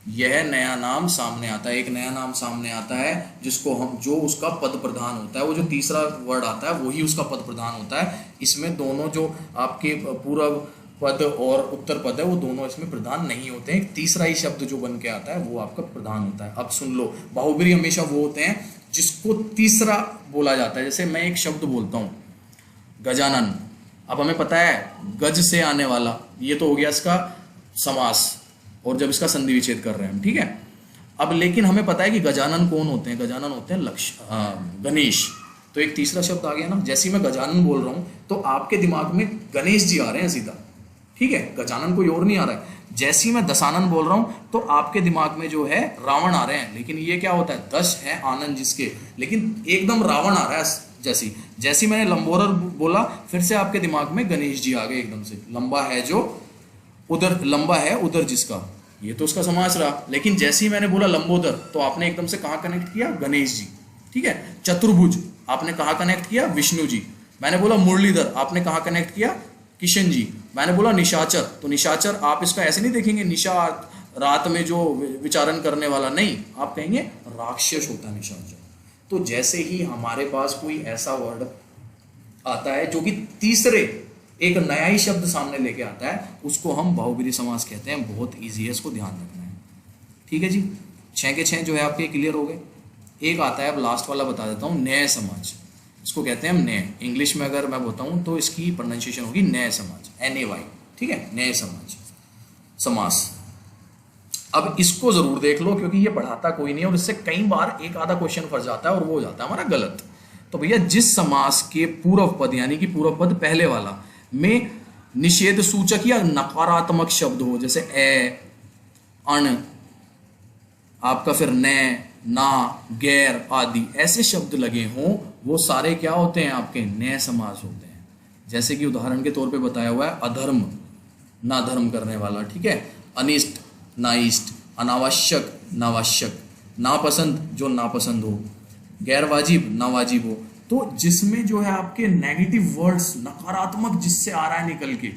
यह नया नाम सामने आता है। एक नया नाम सामने आता है जिसको हम, जो उसका पद प्रधान होता है, वो जो तीसरा वर्ड आता है वही उसका पद प्रधान होता है। इसमें दोनों जो आपके पूर्व पद और उत्तर पद है, वो दोनों इसमें प्रधान नहीं होते हैं। एक तीसरा ही शब्द जो बन के आता है वो आपका प्रधान होता है। अब सुन लो, बहुव्रीहि हमेशा वो होते हैं जिसको तीसरा बोला जाता है। जैसे मैं एक शब्द बोलता हूँ गजानन, अब हमें पता है गज से आने वाला, ये तो हो गया इसका समास, और जब इसका संधि विच्छेद कर रहे हैं हम, ठीक है। अब लेकिन हमें पता है कि गजानन कौन होते हैं, गजानन होते हैं गणेश। तो एक तीसरा शब्द आ गया ना, जैसे ही मैं गजानन बोल रहा हूँ तो आपके दिमाग में गणेश जी आ रहे हैं सीधा, ठीक है, गजानन कोई और नहीं आ रहा है। जैसे ही मैं दशानन बोल रहा हूँ तो आपके दिमाग में जो है रावण आ रहे हैं, लेकिन ये क्या होता है, दश है आनंद जिसके, लेकिन एकदम रावण आ रहा है। जैसी मैंने लंबोदर बोला, फिर से आपके दिमाग में गणेश जी आ गए एकदम से। लंबा है जो उधर, लंबा है उधर जिसका, ये तो उसका समास रहा। लेकिन जैसे ही मैंने बोला लंबोदर तो आपने एकदम से कहाँ कनेक्ट किया, गणेश जी, ठीक है। चतुर्भुज आपने कहाँ कनेक्ट किया, विष्णु जी। मैंने बोला मुरलीधर, आपने कहाँ कनेक्ट किया, किशन जी। मैंने बोला निशाचर, तो निशाचर आप इसका ऐसे नहीं देखेंगे निशा रात में जो विचारण करने वाला, नहीं, आप कहेंगे राक्षस होता है निशाचर। तो जैसे ही हमारे पास कोई ऐसा वर्ड आता है जो कि तीसरे एक नया ही शब्द सामने लेके आता है, उसको हम बहुब्रीहि समास कहते हैं। बहुत ईजी है, इसको ध्यान रखना है। ठीक है जी, 6 के 6 जो है आपके क्लियर हो गए। एक आता है, अब लास्ट वाला बता देता हूँ, नए समाज। इसको कहते हैं हम नए, इंग्लिश में अगर मैं बताऊँ तो इसकी प्रोनाउंसिएशन होगी नए समाज, NAY। ठीक है, नए समाज समास। अब इसको जरूर देख लो क्योंकि ये पढ़ाता कोई नहीं और इससे कई बार एक आधा क्वेश्चन फंस जाता है और वो हो जाता है हमारा गलत। तो भैया जिस समास के पूर्व पद यानी कि पूर्व पद पहले वाला में निषेध सूचक या नकारात्मक शब्द हो, जैसे ए, अण, आपका फिर न, ना, गैर आदि ऐसे शब्द लगे हों, वो सारे क्या होते हैं आपके नए समास होते हैं। जैसे कि उदाहरण के तौर पे बताया हुआ है, अधर्म, ना धर्म करने वाला। ठीक है, अनिष्ट, नाइष्ट, अनावश्यक, नावश्यक, नापसंद, जो नापसंद हो, गैर वाजिब, नावाजिब हो। तो जिसमें जो है आपके नेगेटिव वर्ड्स, नकारात्मक जिससे आ रहा है निकल के,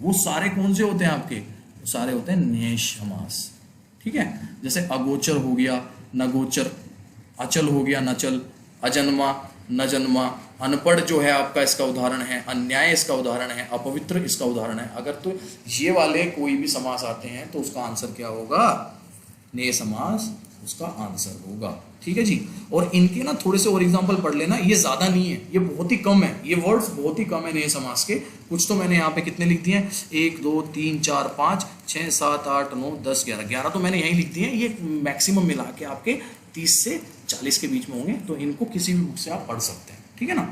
वो सारे कौन से होते हैं आपके, वो सारे होते हैं नए समास। ठीक है, जैसे अगोचर हो गया, नगोचर, अचल हो गया, नचल, अजन्मा, न जन्मा, अनपढ़ जो है आपका इसका उदाहरण है, अन्याय इसका उदाहरण है, अपवित्र इसका उदाहरण है। अगर तो ये वाले कोई भी समास आते हैं तो उसका आंसर क्या होगा, नए समास उसका आंसर होगा। ठीक है जी, और इनके ना थोड़े से और एग्जांपल पढ़ लेना, ये ज्यादा नहीं है, ये बहुत ही कम है, ये वर्ड्स बहुत ही कम है नए समास के। कुछ तो मैंने यहाँ पे कितने लिख दिए हैं, 1 2 3 4 5 6 7 8 9 10 11 तो मैंने यही लिख दिए हैं। ये मैक्सिमम मिला के आपके 30 से 40 के बीच में होंगे, तो इनको किसी भी बुक से आप पढ़ सकते हैं। ठीक है ना,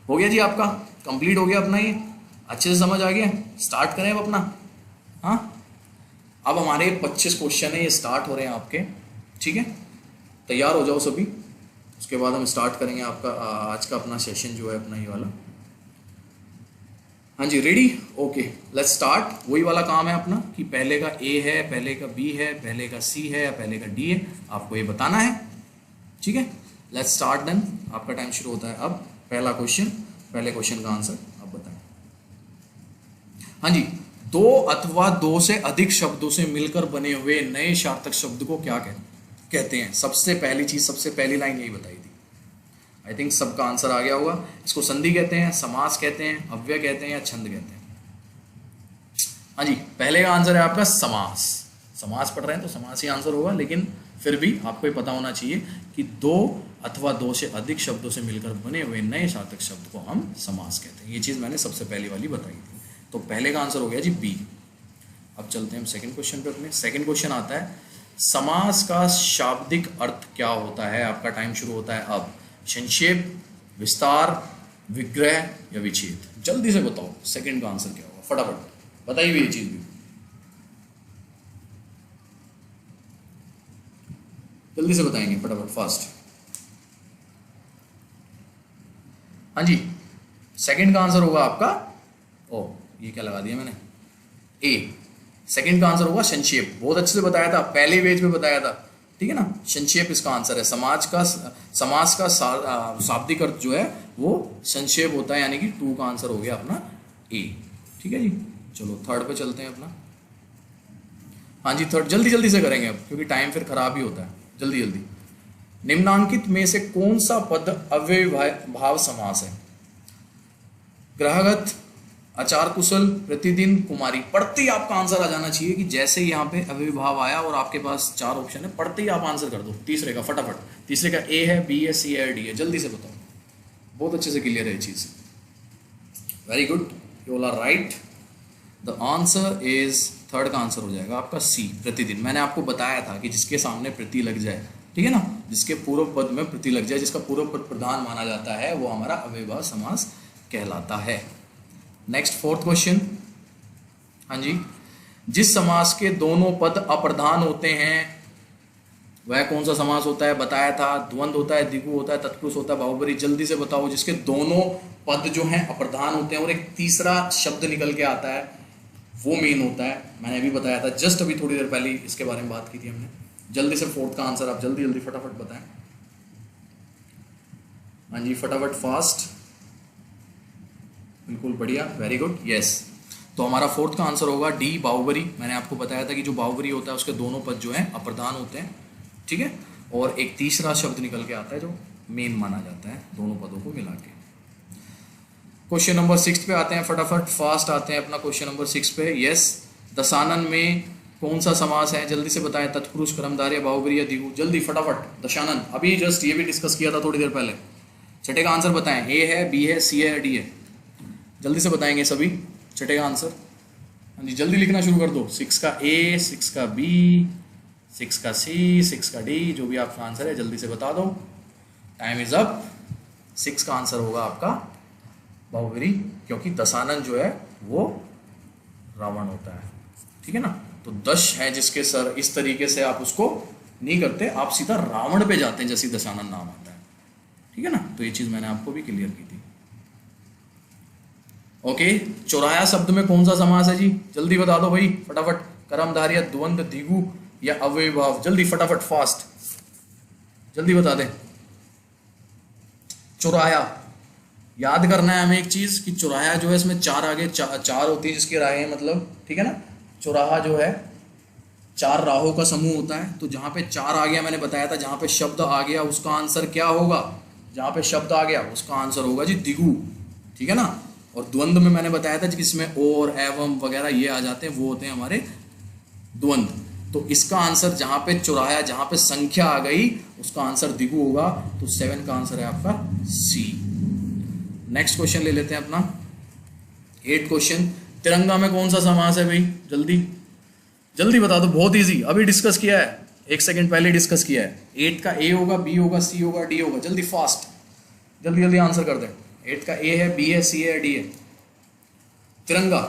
हो गया जी, आपका कंप्लीट हो गया अपना, ये अच्छे से समझ आ गया। स्टार्ट करें अब अपना। हाँ, अब हमारे 25 क्वेश्चन है, ये स्टार्ट हो रहे हैं आपके। ठीक है, तैयार हो जाओ सभी, उसके बाद हम स्टार्ट करेंगे आपका आज का अपना सेशन जो है अपना ये वाला। हाँ जी, रेडी, ओके, लेट्स स्टार्ट। वही वाला काम है अपना कि पहले का A है, पहले का B है, पहले का C है या पहले का D है, आपको ये बताना है। ठीक है, लेट्स स्टार्ट देन। आपका टाइम शुरू होता है अब। पहला क्वेश्चन, पहले क्वेश्चन का आंसर आप बताएं। हाँ जी, 2 अथवा 2 से अधिक शब्दों से मिलकर बने हुए नए सार्थक शब्द को क्या कहते हैं। सबसे पहली चीज, सबसे पहली लाइन यही बताई थी। आई थिंक सबका आंसर आ गया होगा। इसको संधि कहते हैं, समास कहते हैं, अव्यय कहते हैं या छंद कहते हैं। हाँ जी, पहले का आंसर है आपका समास। समास पढ़ रहे हैं तो समास ही आंसर होगा, लेकिन फिर भी आपको ये पता होना चाहिए कि 2 अथवा 2 से अधिक शब्दों से मिलकर बने हुए नए सार्थक शब्द को हम समास कहते हैं। ये चीज मैंने सबसे पहली वाली बताई थी। तो पहले का आंसर हो गया जी B। अब चलते हैं हम सेकंड क्वेश्चन पे अपने। सेकंड क्वेश्चन आता है, समास का शाब्दिक अर्थ क्या होता है। आपका टाइम शुरू होता है अब। संक्षेप, विस्तार, विग्रह या विच्छेद। जल्दी से बताओ सेकंड का आंसर क्या होगा, फटाफट बताइए भी ये चीज भी जल्दी से बताएंगे, फटाफट फास्ट। हाँ जी, सेकंड का आंसर होगा आपका, ओ ये क्या लगा दिया मैंने, A। सेकंड का आंसर होगा संक्षेप। बहुत अच्छे से बताया था, पहले पेज पे बताया था। ठीक है ना, संक्षेप इसका आंसर है। समास का शाब्दिक अर्थ जो है वो संक्षेप होता है, यानी कि 2 का आंसर हो गया अपना A। ठीक है जी, चलो थर्ड पे चलते हैं अपना। हाँ जी, थर्ड जल्दी जल्दी से करेंगे अब, क्योंकि टाइम फिर खराब ही होता है। जल्दी जल्दी। निम्नांकित में से कौन सा पद अव्ययभाव समास है। ग्रहगत, आचार कुशल, प्रतिदिन, कुमारी। पढ़ते ही आपका आंसर आ जाना चाहिए कि जैसे ही यहाँ पे अव्ययभाव आया और आपके पास 4 ऑप्शन है, पढ़ते ही आप आंसर कर दो तीसरे का फटाफट। तीसरे का A है, B है, C है, D है। जल्दी से बताओ, बहुत अच्छे से क्लियर है ये चीज। Very good, you all are right. The answer is, third का आंसर हो जाएगा आपका C, प्रतिदिन। मैंने आपको बताया था कि जिसके सामने प्रति लग जाए, ठीक है ना, जिसके पूर्व पद में प्रति लग जाए, जिसका पूर्व पद प्रधान माना जाता है, वो हमारा अव्ययभाव समास कहलाता है। Next fourth question. हाँ जी, जिस समास के दोनों पद अप्रधान होते हैं वह कौन सा समास होता है। बताया था, द्वंद्व होता है, द्विगु होता है, तत्पुरुष होता है, बाहुबरी। जल्दी से बताओ, जिसके दोनों पद जो हैं अप्रधान होते हैं और एक तीसरा शब्द निकल के आता है, वो मेन होता है। मैंने अभी बताया था, जस्ट अभी थोड़ी देर पहले इसके बारे में बात की थी हमने। जल्दी से फोर्थ का आंसर आप जल्दी जल्दी फटाफट बताएं। हाँ जी, फटाफट फास्ट, बिल्कुल बढ़िया, वेरी गुड, यस। तो हमारा फोर्थ का आंसर होगा D, बाहुबरी। मैंने आपको बताया था कि जो बाहुबरी होता है उसके दोनों पद जो हैं अप्रधान होते हैं, ठीक है, और एक तीसरा शब्द निकल के आता है जो मेन माना जाता है दोनों पदों को मिला के। क्वेश्चन नंबर 6 पे आते हैं, फटाफट फास्ट आते हैं अपना क्वेश्चन नंबर 6 पे। यस, दशानन में कौन सा समास है, जल्दी से बताएं। तत्पुरुष, कर्मधारय, बाहुव्रीहि या द्विगु, जल्दी फटाफट। दशानन अभी जस्ट ये भी डिस्कस किया था थोड़ी देर पहले। छठे का आंसर बताएं, ए है, बी है, सी है या डी है, जल्दी से बताएंगे सभी। छठे का आंसर, हाँ जी जल्दी लिखना शुरू कर दो। 6 का ए, 6 का बी, 6 का सी, 6 का डी, जो भी आपका आंसर है जल्दी से बता दो। Time is up. 6 का आंसर होगा आपका बाहुव्रीहि, क्योंकि दशानन जो है वो रावण होता है, ठीक है ना। तो दश है जिसके सर, इस तरीके से आप उसको नहीं करते, आप सीधा रावण पे जाते हैं जैसे दशानन नाम आता है, ठीक है ना। तो ये चीज मैंने आपको भी क्लियर की थी। ओके, चौराया शब्द में कौन सा समास है जी, जल्दी बता दो भाई फटाफट। कर्मधारय, द्वंद्व, द्विगु या अव्ययीभाव, जल्दी फटाफट फास्ट, जल्दी बता दे। चौराया, याद करना है हमें एक चीज कि चौराया जो है इसमें चार आगे चार होती है जिसकी राहें, मतलब ठीक है ना। चौराहा जो है 4 राहों का समूह होता है। तो जहां पे 4 आ गया, मैंने बताया था जहां पे शब्द आ गया उसका आंसर क्या होगा, जहां पे शब्द आ गया उसका आंसर होगा जी द्विगु, ठीक है ना। और द्वंद्व में मैंने बताया था जिसमें और, एवं वगैरह ये आ जाते हैं, वो होते हैं हमारे द्वंद्व। तो इसका आंसर जहां पे चौराया, जहां पे संख्या आ गई उसका आंसर द्विगु होगा। तो 7 का आंसर है आपका सी। नेक्स्ट क्वेश्चन ले लेते हैं अपना 8 क्वेश्चन। तिरंगा में कौन सा समास है भाई, जल्दी जल्दी बता दो, बहुत इजी, अभी डिस्कस किया है, 1 सेकंड पहले डिस्कस किया है। 8 का ए होगा, बी होगा, सी होगा, डी होगा, जल्दी फास्ट, जल्दी जल्दी आंसर कर दें। 8 का ए है, बी है, सी है, डी है। तिरंगा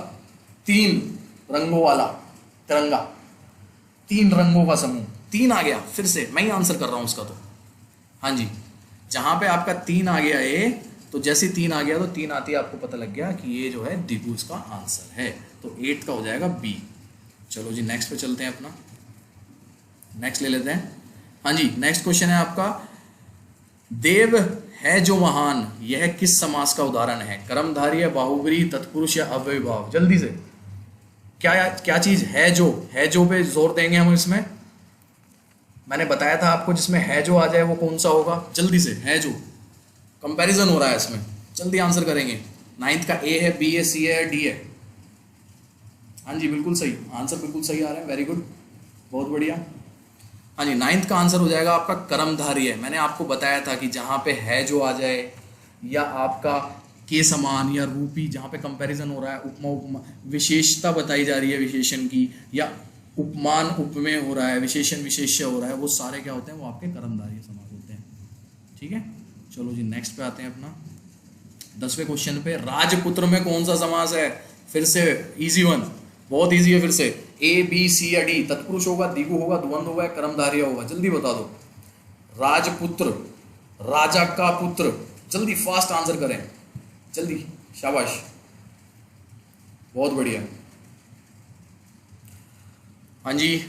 3 रंगों वाला तिरंगा, 3 रंगों का समूह, 3 आ गया, फिर से मैं ही आंसर कर रहा हूं उसका। तो हाँ जी, जहां पे आपका 3 आ गया ए, तो जैसे 3 आ गया तो 3 आती है, आपको पता लग गया कि ये जो है द्विगु इसका आंसर है। तो 8 का हो जाएगा बी। चलो जी नेक्स्ट पे चलते हैं अपना, नेक्स्ट ले लेते हैं। हाँ जी, नेक्स्ट क्वेश्चन है आपका, देव है जो महान, यह किस समास का उदाहरण है। कर्मधारय, बाहुव्रीहि, तत्पुरुष या अव्ययीभाव, जल्दी से। क्या क्या चीज है जो पे जोर देंगे हम इसमें। मैंने बताया था आपको जिसमें है जो आ जाए वो कौन सा होगा, जल्दी से। है जो कंपैरिजन हो रहा है इसमें, जल्दी आंसर करेंगे। 9th का ए है, बी है, सी है, डी है। हाँ जी बिल्कुल सही आंसर, बिल्कुल सही आ रहा है, वेरी गुड, बहुत बढ़िया। हाँ जी, 9th का आंसर हो जाएगा आपका कर्मधारय। मैंने आपको बताया था कि जहाँ पे है जो आ जाए, या आपका के समान या रूपी, जहाँ पे कंपैरिजन हो रहा है, उपमा विशेषता बताई जा रही है विशेषण की, या उपमान उपमेय हो रहा है, विशेषण विशेष्य हो रहा है, वो सारे क्या होते हैं, वो आपके कर्मधारय समास होते हैं, ठीक है। चलो जी नेक्स्ट पे आते हैं अपना 10वें क्वेश्चन पे। राजपुत्र में कौन सा समास है, फिर से इजी वन, बहुत इजी है। फिर से ए, बी, सी या डी, तत्पुरुष होगा, द्विगु होगा, द्वंद्व होगा, कर्मधारय होगा, जल्दी बता दो। राजपुत्र, राजा का पुत्र, जल्दी फास्ट आंसर करें, जल्दी, शाबाश, बहुत बढ़िया। हाँ जी,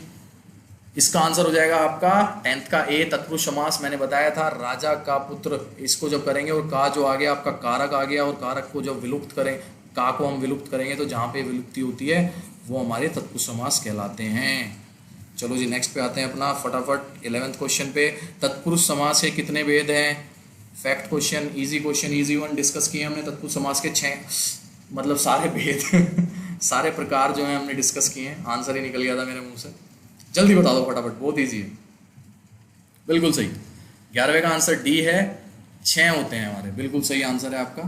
इसका आंसर हो जाएगा आपका 10th का ए, तत्पुरुष समास। मैंने बताया था राजा का पुत्र, इसको जब करेंगे और का जो आ गया आपका कारक आ गया, और कारक को जब विलुप्त करें, का को हम विलुप्त करेंगे तो जहाँ पे विलुप्ति होती है वो हमारे तत्पुरुष समास कहलाते हैं। चलो जी नेक्स्ट पे आते हैं अपना फटाफट 11th क्वेश्चन पे। तत्पुरुष समास के कितने भेद हैं, fact question, easy one, discuss किए हमने। तत्पुरुष समास के 6 मतलब सारे भेद सारे प्रकार जो हैं हमने डिस्कस किए हैं। आंसर ही निकल गया था मेरे मुंह से, जल्दी बता दो फटाफट, बहुत ईजी है, बिल्कुल सही। 11वें का आंसर डी है, 6 होते हैं हमारे, बिल्कुल सही आंसर है आपका,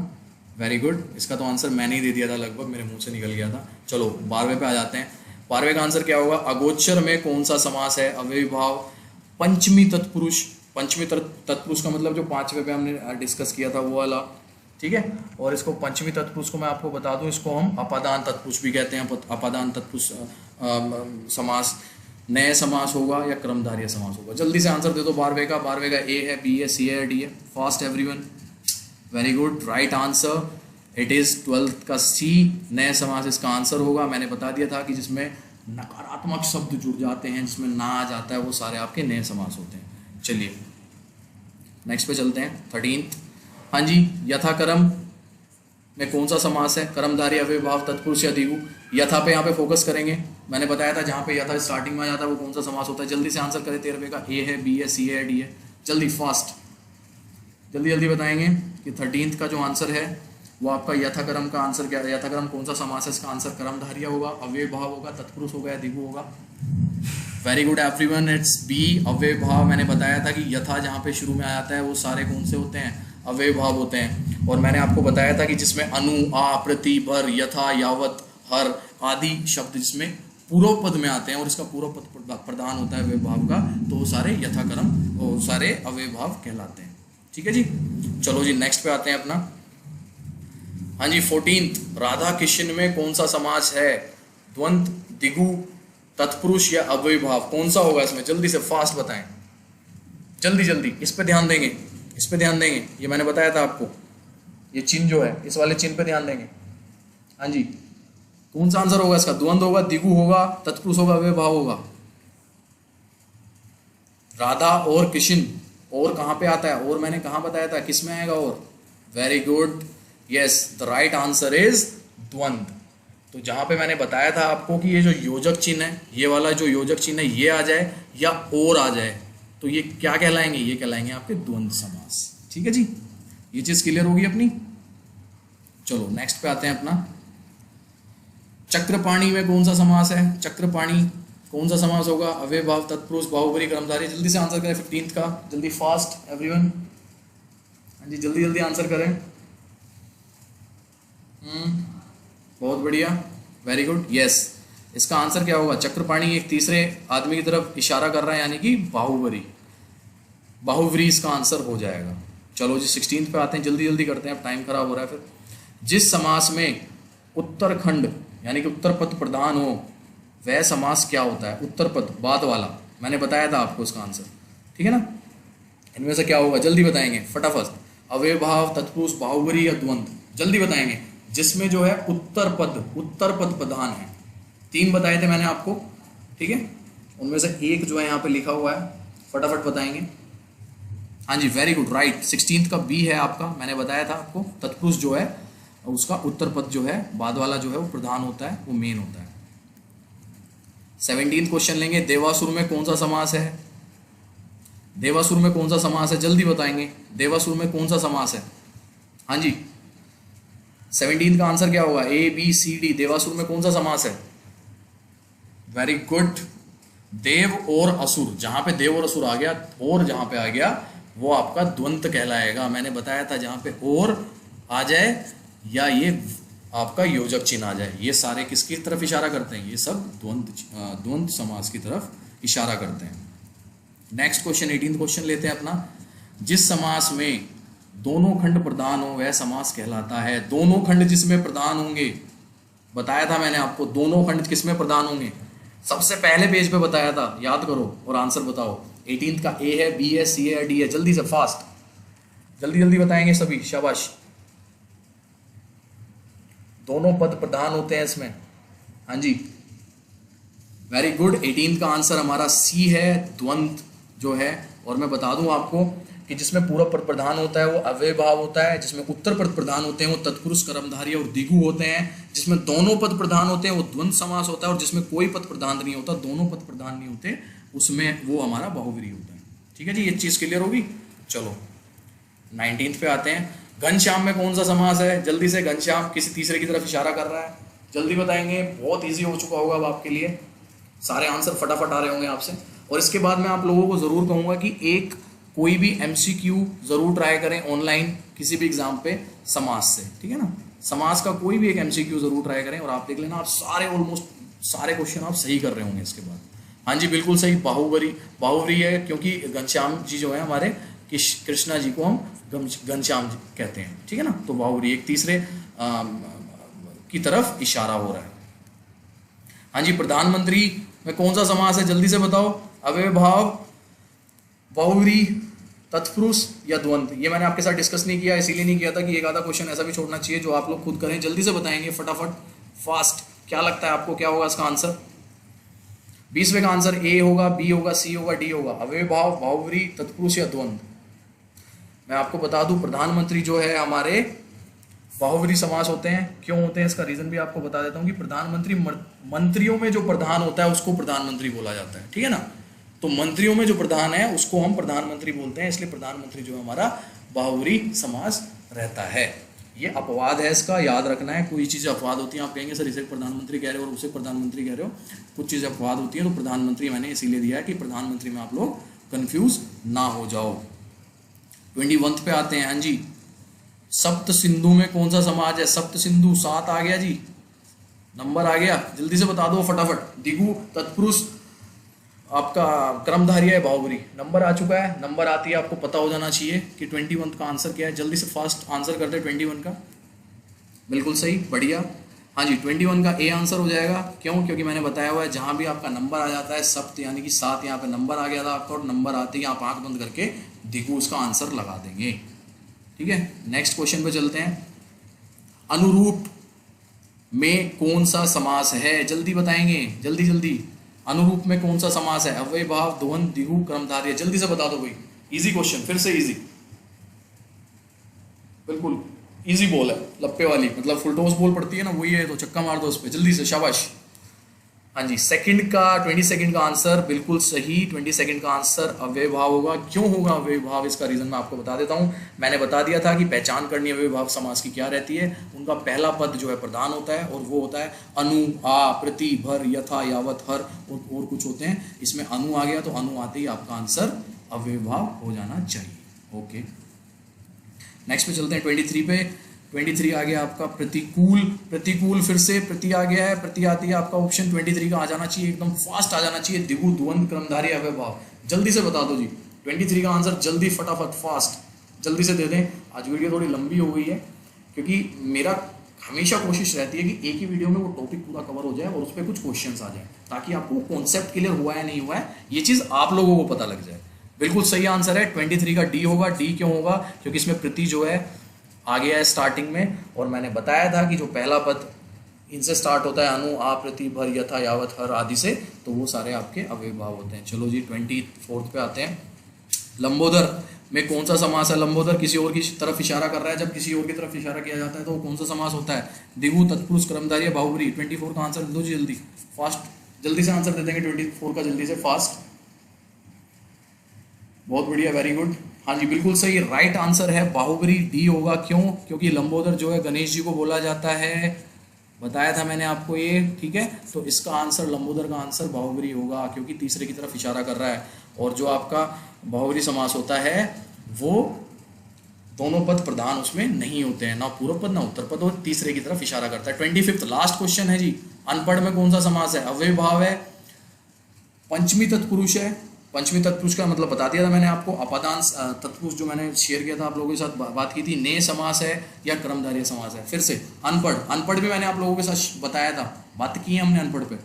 वेरी गुड। इसका तो आंसर मैंने ही दे दिया था, लगभग मेरे मुंह से निकल गया था। चलो 12वें पे आ जाते हैं। 12वें का आंसर क्या होगा, अगोचर में कौन सा समास है, अव्ययीभाव। पंचमी तत्पुरुष, पंचमी तत्पुरुष का मतलब जो 5वें पे हमने डिस्कस किया था वो वाला, ठीक है। और इसको पंचमी तत्पुरुष को मैं आपको बता दूं, इसको हम अपादान तत्पुरुष भी कहते हैं। अपादान तत्पुरुष समास नए समास होगा या कर्मधारय समास होगा, जल्दी से आंसर दे दो 12वें का। 12वें का ए है, बी है, सी है, डी है, fast everyone, very good, right answer it is 12th का सी, नए समास इसका आंसर होगा। मैंने बता दिया था कि जिसमें नकारात्मक शब्द जुड़ जाते हैं, जिसमें ना आ जाता है, वो सारे आपके नए समास होते हैं। चलिए नेक्स्ट पे चलते हैं 13th। हाँ जी, यथाक्रम में कौन सा समास है, कर्मधारय, अव्ययीभाव, तत्पुरुष या द्विगु। यथा पे यहाँ पे फोकस करेंगे, मैंने बताया था जहाँ पे यथा स्टार्टिंग में आ जाता है वो कौन सा समास होता है। जल्दी से आंसर करें। 13वें का ए है, बी है, सी है, डी है, जल्दी फास्ट, जल्दी जल्दी बताएंगे कि 13th का जो आंसर है वो आपका यथाक्रम का आंसर क्या है? यथाक्रम कौन सा समास है? इसका आंसर कर्मधारय होगा, अव्यय भाव होगा, तत्पुरुष होगा या दिगु होगा। Very good everyone, it's B, अव्यय भाव। मैंने बताया था कि यथा जहाँ पे शुरू में आ जाता है वो सारे कौन से होते हैं? अव्यय भाव होते हैं। और मैंने आपको बताया था कि जिसमें अनु, आ, प्रति, भर, यथा, यावत, हर आदि शब्द जिसमें पूर्व पद में आते हैं और इसका पूर्व पद प्रधान होता है अव्यय भाव का, तो वो सारे यथाक्रम, वो सारे अव्यय भाव कहलाते हैं। ठीक है जी, चलो जी नेक्स्ट पे आते हैं अपना। हाँ जी 14th, राधा किशन में कौन सा समास है? द्वंद, दिगु, तत्पुरुष या अव्यय भाव? कौन सा होगा इसमें? जल्दी से फास्ट बताएं, जल्दी जल्दी, इस पे ध्यान देंगे, इस पे ध्यान देंगे। ये मैंने बताया था आपको, ये चिन्ह जो है, इस वाले चिन्ह पे ध्यान देंगे। हाँ जी, कौन सा आंसर होगा इसका? द्वंद होगा, दिगु होगा, तत्पुरुष होगा, अव्यय भाव होगा? राधा और किशन, और कहाँ पे आता है? और मैंने कहाँ बताया था, किस में आएगा? और very good, yes, the right answer is द्वंद। तो जहाँ पे मैंने बताया था आपको कि ये जो योजक चिन्ह है, ये वाला जो योजक चिन्ह है, ये आ जाए या और आ जाए, तो ये क्या कहलाएंगे? ये कहलाएंगे आपके द्वंद समास। ठीक है जी, ये चीज क्लियर होगी अपनी। चलो नेक्स्ट पे आते हैं अपना। चक्रपाणी में कौन सा समास है? चक्रपाणी कौन सा समास होगा? अव्यय भाव, तत्पुरुष, बाहुबली, कर्मधारय? जल्दी से आंसर करें 15th का, जल्दी फास्ट एवरीवन। हाँ जी जल्दी जल्दी आंसर करें। बहुत बढ़िया, वेरी गुड, यस। इसका आंसर क्या होगा? चक्रपाणी एक तीसरे आदमी की तरफ इशारा कर रहा है, यानी कि बाहुबली, बाहुबली इसका आंसर हो जाएगा। चलो जी 16th पे आते हैं, जल्दी जल्दी करते हैं, अब टाइम खराब हो रहा है फिर। जिस समास में उत्तरखंड यानी कि उत्तर पद प्रधान हो, वह समास क्या होता है? उत्तर पद बाद वाला, मैंने बताया था आपको इसका आंसर। ठीक है ना, इनमें से क्या होगा? जल्दी बताएंगे फटाफट। अव्यय भाव, तत्पुरुष, बाहुबली या द्वंद? जल्दी बताएंगे। जिसमें जो है उत्तर पद प्रधान है। 3 बताए थे मैंने आपको, ठीक है, उनमें से एक जो है यहाँ पे लिखा हुआ है, फटाफट बताएंगे। हाँ जी वेरी गुड, राइट, 16th का बी है आपका, मैंने बताया था आपको। तत्पुरुष जो है उसका उत्तर पद जो है बाद वाला जो है वो प्रधान होता है, वो मेन होता है। 17th क्वेश्चन लेंगे। देवासुर में कौन सा समास है? देवासुर में कौन सा समास है? जल्दी बताएंगे, देवासुर में कौन सा समास है? हाँ जी 17th का आंसर क्या होगा? ए बी सी डी, देवासुर में कौन सा समास है? वेरी गुड, देव और असुर, जहां पे देव और असुर आ गया, और जहां पे आ गया वो आपका द्वंद कहलाएगा। मैंने बताया था जहां पे और आ जाए या ये आपका योजक चिन्ह आ जाए, ये सारे किसकी तरफ इशारा करते हैं? ये सब द्वंद समास की तरफ इशारा करते हैं। नेक्स्ट क्वेश्चन 18th क्वेश्चन लेते हैं अपना। जिस समास में दोनों खंड प्रधान हो वह समास कहलाता है। दोनों खंड जिसमें प्रधान होंगे, बताया था मैंने आपको, दोनों खंड किसमें प्रधान होंगे? सबसे पहले पेज पे बताया था, याद करो और आंसर बताओ। 18th का ए है, बी है, सी है या डी है? जल्दी से फास्ट, जल्दी जल्दी बताएंगे सभी, शाबाश। दोनों पद प्रधान होते हैं इसमें, हाँ जी वेरी गुड। 18th का आंसर हमारा सी है, द्वंद जो है। और मैं बता दूं आपको कि जिसमें पूरा पद प्रधान होता है वो अव्यय भाव होता है, जिसमें उत्तर पद प्रधान होते हैं वो तत्पुरुष, कर्मधारय और दिगु होते हैं, जिसमें दोनों पद प्रधान होते हैं वो द्वंद समास होता है, और जिसमें कोई पद प्रधान नहीं होता, दोनों पद प्रधान नहीं होते, उसमें वो हमारा बाहुव्रीहि होता है। ठीक है जी, ये चीज़ क्लियर होगी। चलो 19th पे आते हैं। घनश्याम में कौन सा समास है? जल्दी से, घनश्याम किसी तीसरे की तरफ इशारा कर रहा है, जल्दी बताएंगे। बहुत ईजी हो चुका होगा अब आपके लिए, सारे आंसर फटाफट आ रहे होंगे आपसे। और इसके बाद मैं आप लोगों को ज़रूर कहूँगा कि एक कोई भी MCQ ज़रूर ट्राई करें ऑनलाइन किसी भी एग्जाम पे समास से, ठीक है ना। समास का कोई भी एक MCQ ज़रूर ट्राई करें और आप देख लेना, आप सारे ऑलमोस्ट सारे क्वेश्चन आप सही कर रहे होंगे इसके बाद। हाँ जी बिल्कुल सही, बाहुव्रीहि है, क्योंकि घनश्याम जी जो है हमारे कृष्णा जी को हम घनश्याम जी कहते हैं, ठीक है ना। तो बाहुव्रीहि एक तीसरे की तरफ इशारा हो रहा है। हाँ जी, प्रधानमंत्री में कौन सा समास है? जल्दी से बताओ। अव्यय भाव, बाहुव्रीहि, तत्पुरुष या द्वंद? ये मैंने आपके साथ डिस्कस नहीं किया, इसीलिए नहीं किया था कि एक आधा क्वेश्चन ऐसा भी छोड़ना चाहिए जो आप लोग खुद करें। जल्दी से बताएंगे फटाफट, फास्ट। क्या लगता है आपको क्या होगा इसका आंसर? 20वें का आंसर ए होगा, बी होगा, सी होगा, डी होगा? अव्यय भाव, बाहुव्रीहि, तत्पुरुष या द्वंद? मैं आपको बता दूं, प्रधानमंत्री जो है हमारे बाहुव्रीहि समास होते हैं। क्यों होते हैं इसका रीजन भी आपको बता देता हूं कि प्रधानमंत्री, मंत्रियों में जो प्रधान होता है उसको प्रधानमंत्री बोला जाता है, ठीक है ना। तो मंत्रियों में जो प्रधान है उसको हम प्रधानमंत्री बोलते हैं, इसलिए प्रधानमंत्री जो हमारा बाहुव्रीहि समास रहता है। ये अपवाद है, इसका याद रखना है। कोई चीज़ें अपवाद होती हैं, आप कहेंगे सर इसे प्रधानमंत्री कह रहे हो और उसे प्रधानमंत्री कह रहे हो, कुछ चीज़ें अपवाद होती हैं। तो प्रधानमंत्री मैंने इसीलिए दिया है कि प्रधानमंत्री में आप लोग कंफ्यूज ना हो जाओ। 21 पे आते हैं। हाँ जी, सप्त सिंधु में कौन सा समाज है? सप्त सिंधु 7 आ गया जी, नंबर आ गया, जल्दी से बता दो फटाफट। दिगु, तत्पुरुष, आपका क्रमधारी है, बाहुबली। नंबर आ चुका है, नंबर आती है आपको पता हो जाना चाहिए कि 21 का आंसर क्या है। जल्दी से फास्ट आंसर करते हैं 21 का। बिल्कुल सही, बढ़िया। हाँ जी, 21 का ए आंसर हो जाएगा। क्यों? क्योंकि मैंने बताया हुआ है जहाँ भी आपका नंबर आ जाता है सप्त यानी कि 7, यहाँ पे नंबर आ गया था आपका, और नंबर आते ही आप आंख बंद करके दिगु उसका आंसर लगा देंगे। ठीक है, नेक्स्ट क्वेश्चन पे चलते हैं। अनुरूप में कौन सा समास है? जल्दी बताएंगे, जल्दी जल्दी। अनुरूप में कौन सा समास है? अव्यय भाव, दोहन, दिगु, क्रमधारय। जल्दी से बता दो भाई, इजी क्वेश्चन, फिर से इजी, बिल्कुल इजी बॉल है, लप्पे वाली, मतलब फुल टॉस बॉल पड़ती है ना, वही है, तो छक्का मार दो उस पर जल्दी से, शाबाश। हाँ जी, 22 सेकंड का आंसर बिल्कुल सही। 22 सेकंड का आंसर अव्यय भाव होगा। क्यों होगा अव्यय भाव? इसका रीजन मैं आपको बता देता हूँ। मैंने बता दिया था कि पहचान करनी अव्यय भाव समास की क्या रहती है। उनका पहला पद जो है प्रधान होता है, और वो होता है अनु, आ, प्रति, भर, यथा, यावत, हर, और कुछ होते हैं। इसमें अनु आ गया तो अनु आते ही आपका आंसर अव्यय भाव हो जाना चाहिए। ओके, नेक्स्ट पे चलते हैं 23 पे। 23 आ गया आपका प्रतिकूल। प्रतिकूल फिर से प्रति आ गया है, प्रति आती है आपका ऑप्शन 23 का आ जाना चाहिए, एकदम फास्ट आ जाना चाहिए। दिगु, द्वंद, क्रमधारय, अव्यय भाव। जल्दी से बता दो जी 23 का आंसर, जल्दी फटाफट फास्ट जल्दी से दे दें। आज वीडियो थोड़ी लंबी हो गई है क्योंकि मेरा हमेशा कोशिश रहती है कि एक ही वीडियो में वो टॉपिक पूरा कवर हो जाए और उस पर कुछ क्वेश्चंस आ जाए, ताकि आपको कॉन्सेप्ट क्लियर हुआ है नहीं हुआ है ये चीज़ आप लोगों को पता लग जाए। बिल्कुल सही आंसर है 23 का डी होगा। डी क्यों होगा? क्योंकि इसमें प्रति जो है आ गया है स्टार्टिंग में, और मैंने बताया था कि जो पहला पद इनसे स्टार्ट होता है अनु, आ, प्रति, भर, यथा, यावत, हर आदि से, तो वो सारे आपके अव्यय भाव होते हैं। चलो जी 24 पे आते हैं। लंबोदर में कौन सा समास है? लंबोदर किसी और की तरफ इशारा कर रहा है। जब किसी और की तरफ इशारा किया जाता है तो वो कौन सा समास होता है? दिगु, तत्पुरुष, क्रमधारय, बाहुबली। 24 का आंसर दो जी जल्दी, फास्ट, जल्दी से आंसर दे देंगे 24 का, जल्दी से फास्ट। बहुत बढ़िया, वेरी गुड। हाँ जी, बिल्कुल सही, राइट आंसर है बाहुबली, डी होगा। क्यों? क्योंकि लंबोदर जो है गणेश जी को बोला जाता है, बताया था मैंने आपको ये। ठीक है, तो इसका आंसर, लंबोदर का आंसर बाहुबली होगा, क्योंकि तीसरे की तरफ इशारा कर रहा है। और जो आपका बाहुबली समास होता है वो दोनों पद प्रधान उसमें नहीं होते हैं, ना पूर्व पद ना उत्तर पद, और तीसरे की तरफ इशारा करता है। 25 लास्ट क्वेश्चन है जी। अनपढ़ में कौन सा समास है? अव्यय भाव है, पंचमी तत्पुरुष है। पंचमी तत्पुरुष का मतलब बता दिया था मैंने आपको। अपादान तत्पुरुष जो मैंने शेयर किया था आप लोगों के साथ, बात की थी। ने समास है या क्रमधारय समास है? फिर से अनपढ़, अनपढ़ भी मैंने आप लोगों के साथ बताया था, बात की है हमने अनपढ़ पे।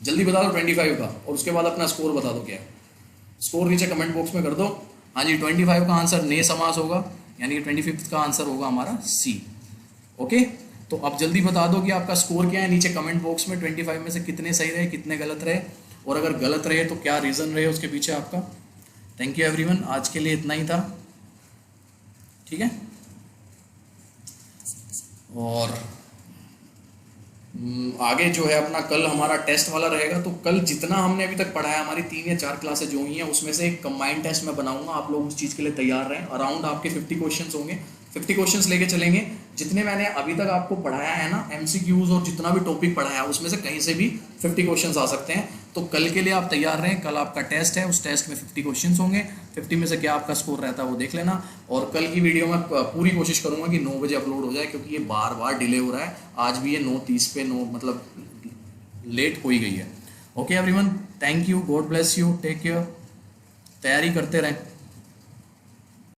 जल्दी बता दो 25 का, और उसके बाद अपना स्कोर बता दो क्या है। स्कोर नीचे कमेंट बॉक्स में कर दो। हाँ जी, 25 का आंसर ने समास होगा, यानी कि 25 का आंसर होगा हमारा सी। ओके, तो अब जल्दी बता दो कि आपका स्कोर क्या है नीचे कमेंट बॉक्स में। 25 में से कितने सही रहे, कितने गलत रहे, और अगर गलत रहे तो क्या रीज़न रहे उसके पीछे आपका। थैंक यू एवरीवन, आज के लिए इतना ही था। ठीक है, और आगे जो है अपना कल हमारा टेस्ट वाला रहेगा। तो कल जितना हमने अभी तक पढ़ा है, हमारी 3 या 4 क्लासेज जो हुई हैं, उसमें से एक कंबाइंड टेस्ट मैं बनाऊंगा। आप लोग उस चीज़ के लिए तैयार रहें। अराउंड आपके 50 क्वेश्चंस होंगे, 50 क्वेश्चंस लेके चलेंगे। जितने मैंने अभी तक आपको पढ़ाया है ना, MCQs और जितना भी टॉपिक पढ़ाया है, उसमें से कहीं से भी 50 क्वेश्चंस आ सकते हैं। तो कल के लिए आप तैयार रहें। कल आपका टेस्ट है, उस टेस्ट में 50 क्वेश्चंस होंगे। 50 में से क्या आपका स्कोर रहता है वो देख लेना। और कल की वीडियो में पूरी कोशिश करूंगा कि 9 बजे अपलोड हो जाए, क्योंकि ये बार बार डिले हो रहा है। आज भी ये 9:30 पे मतलब लेट हो ही गई है। Okay everyone, thank you, God bless you, take care, तैयारी करते रहें।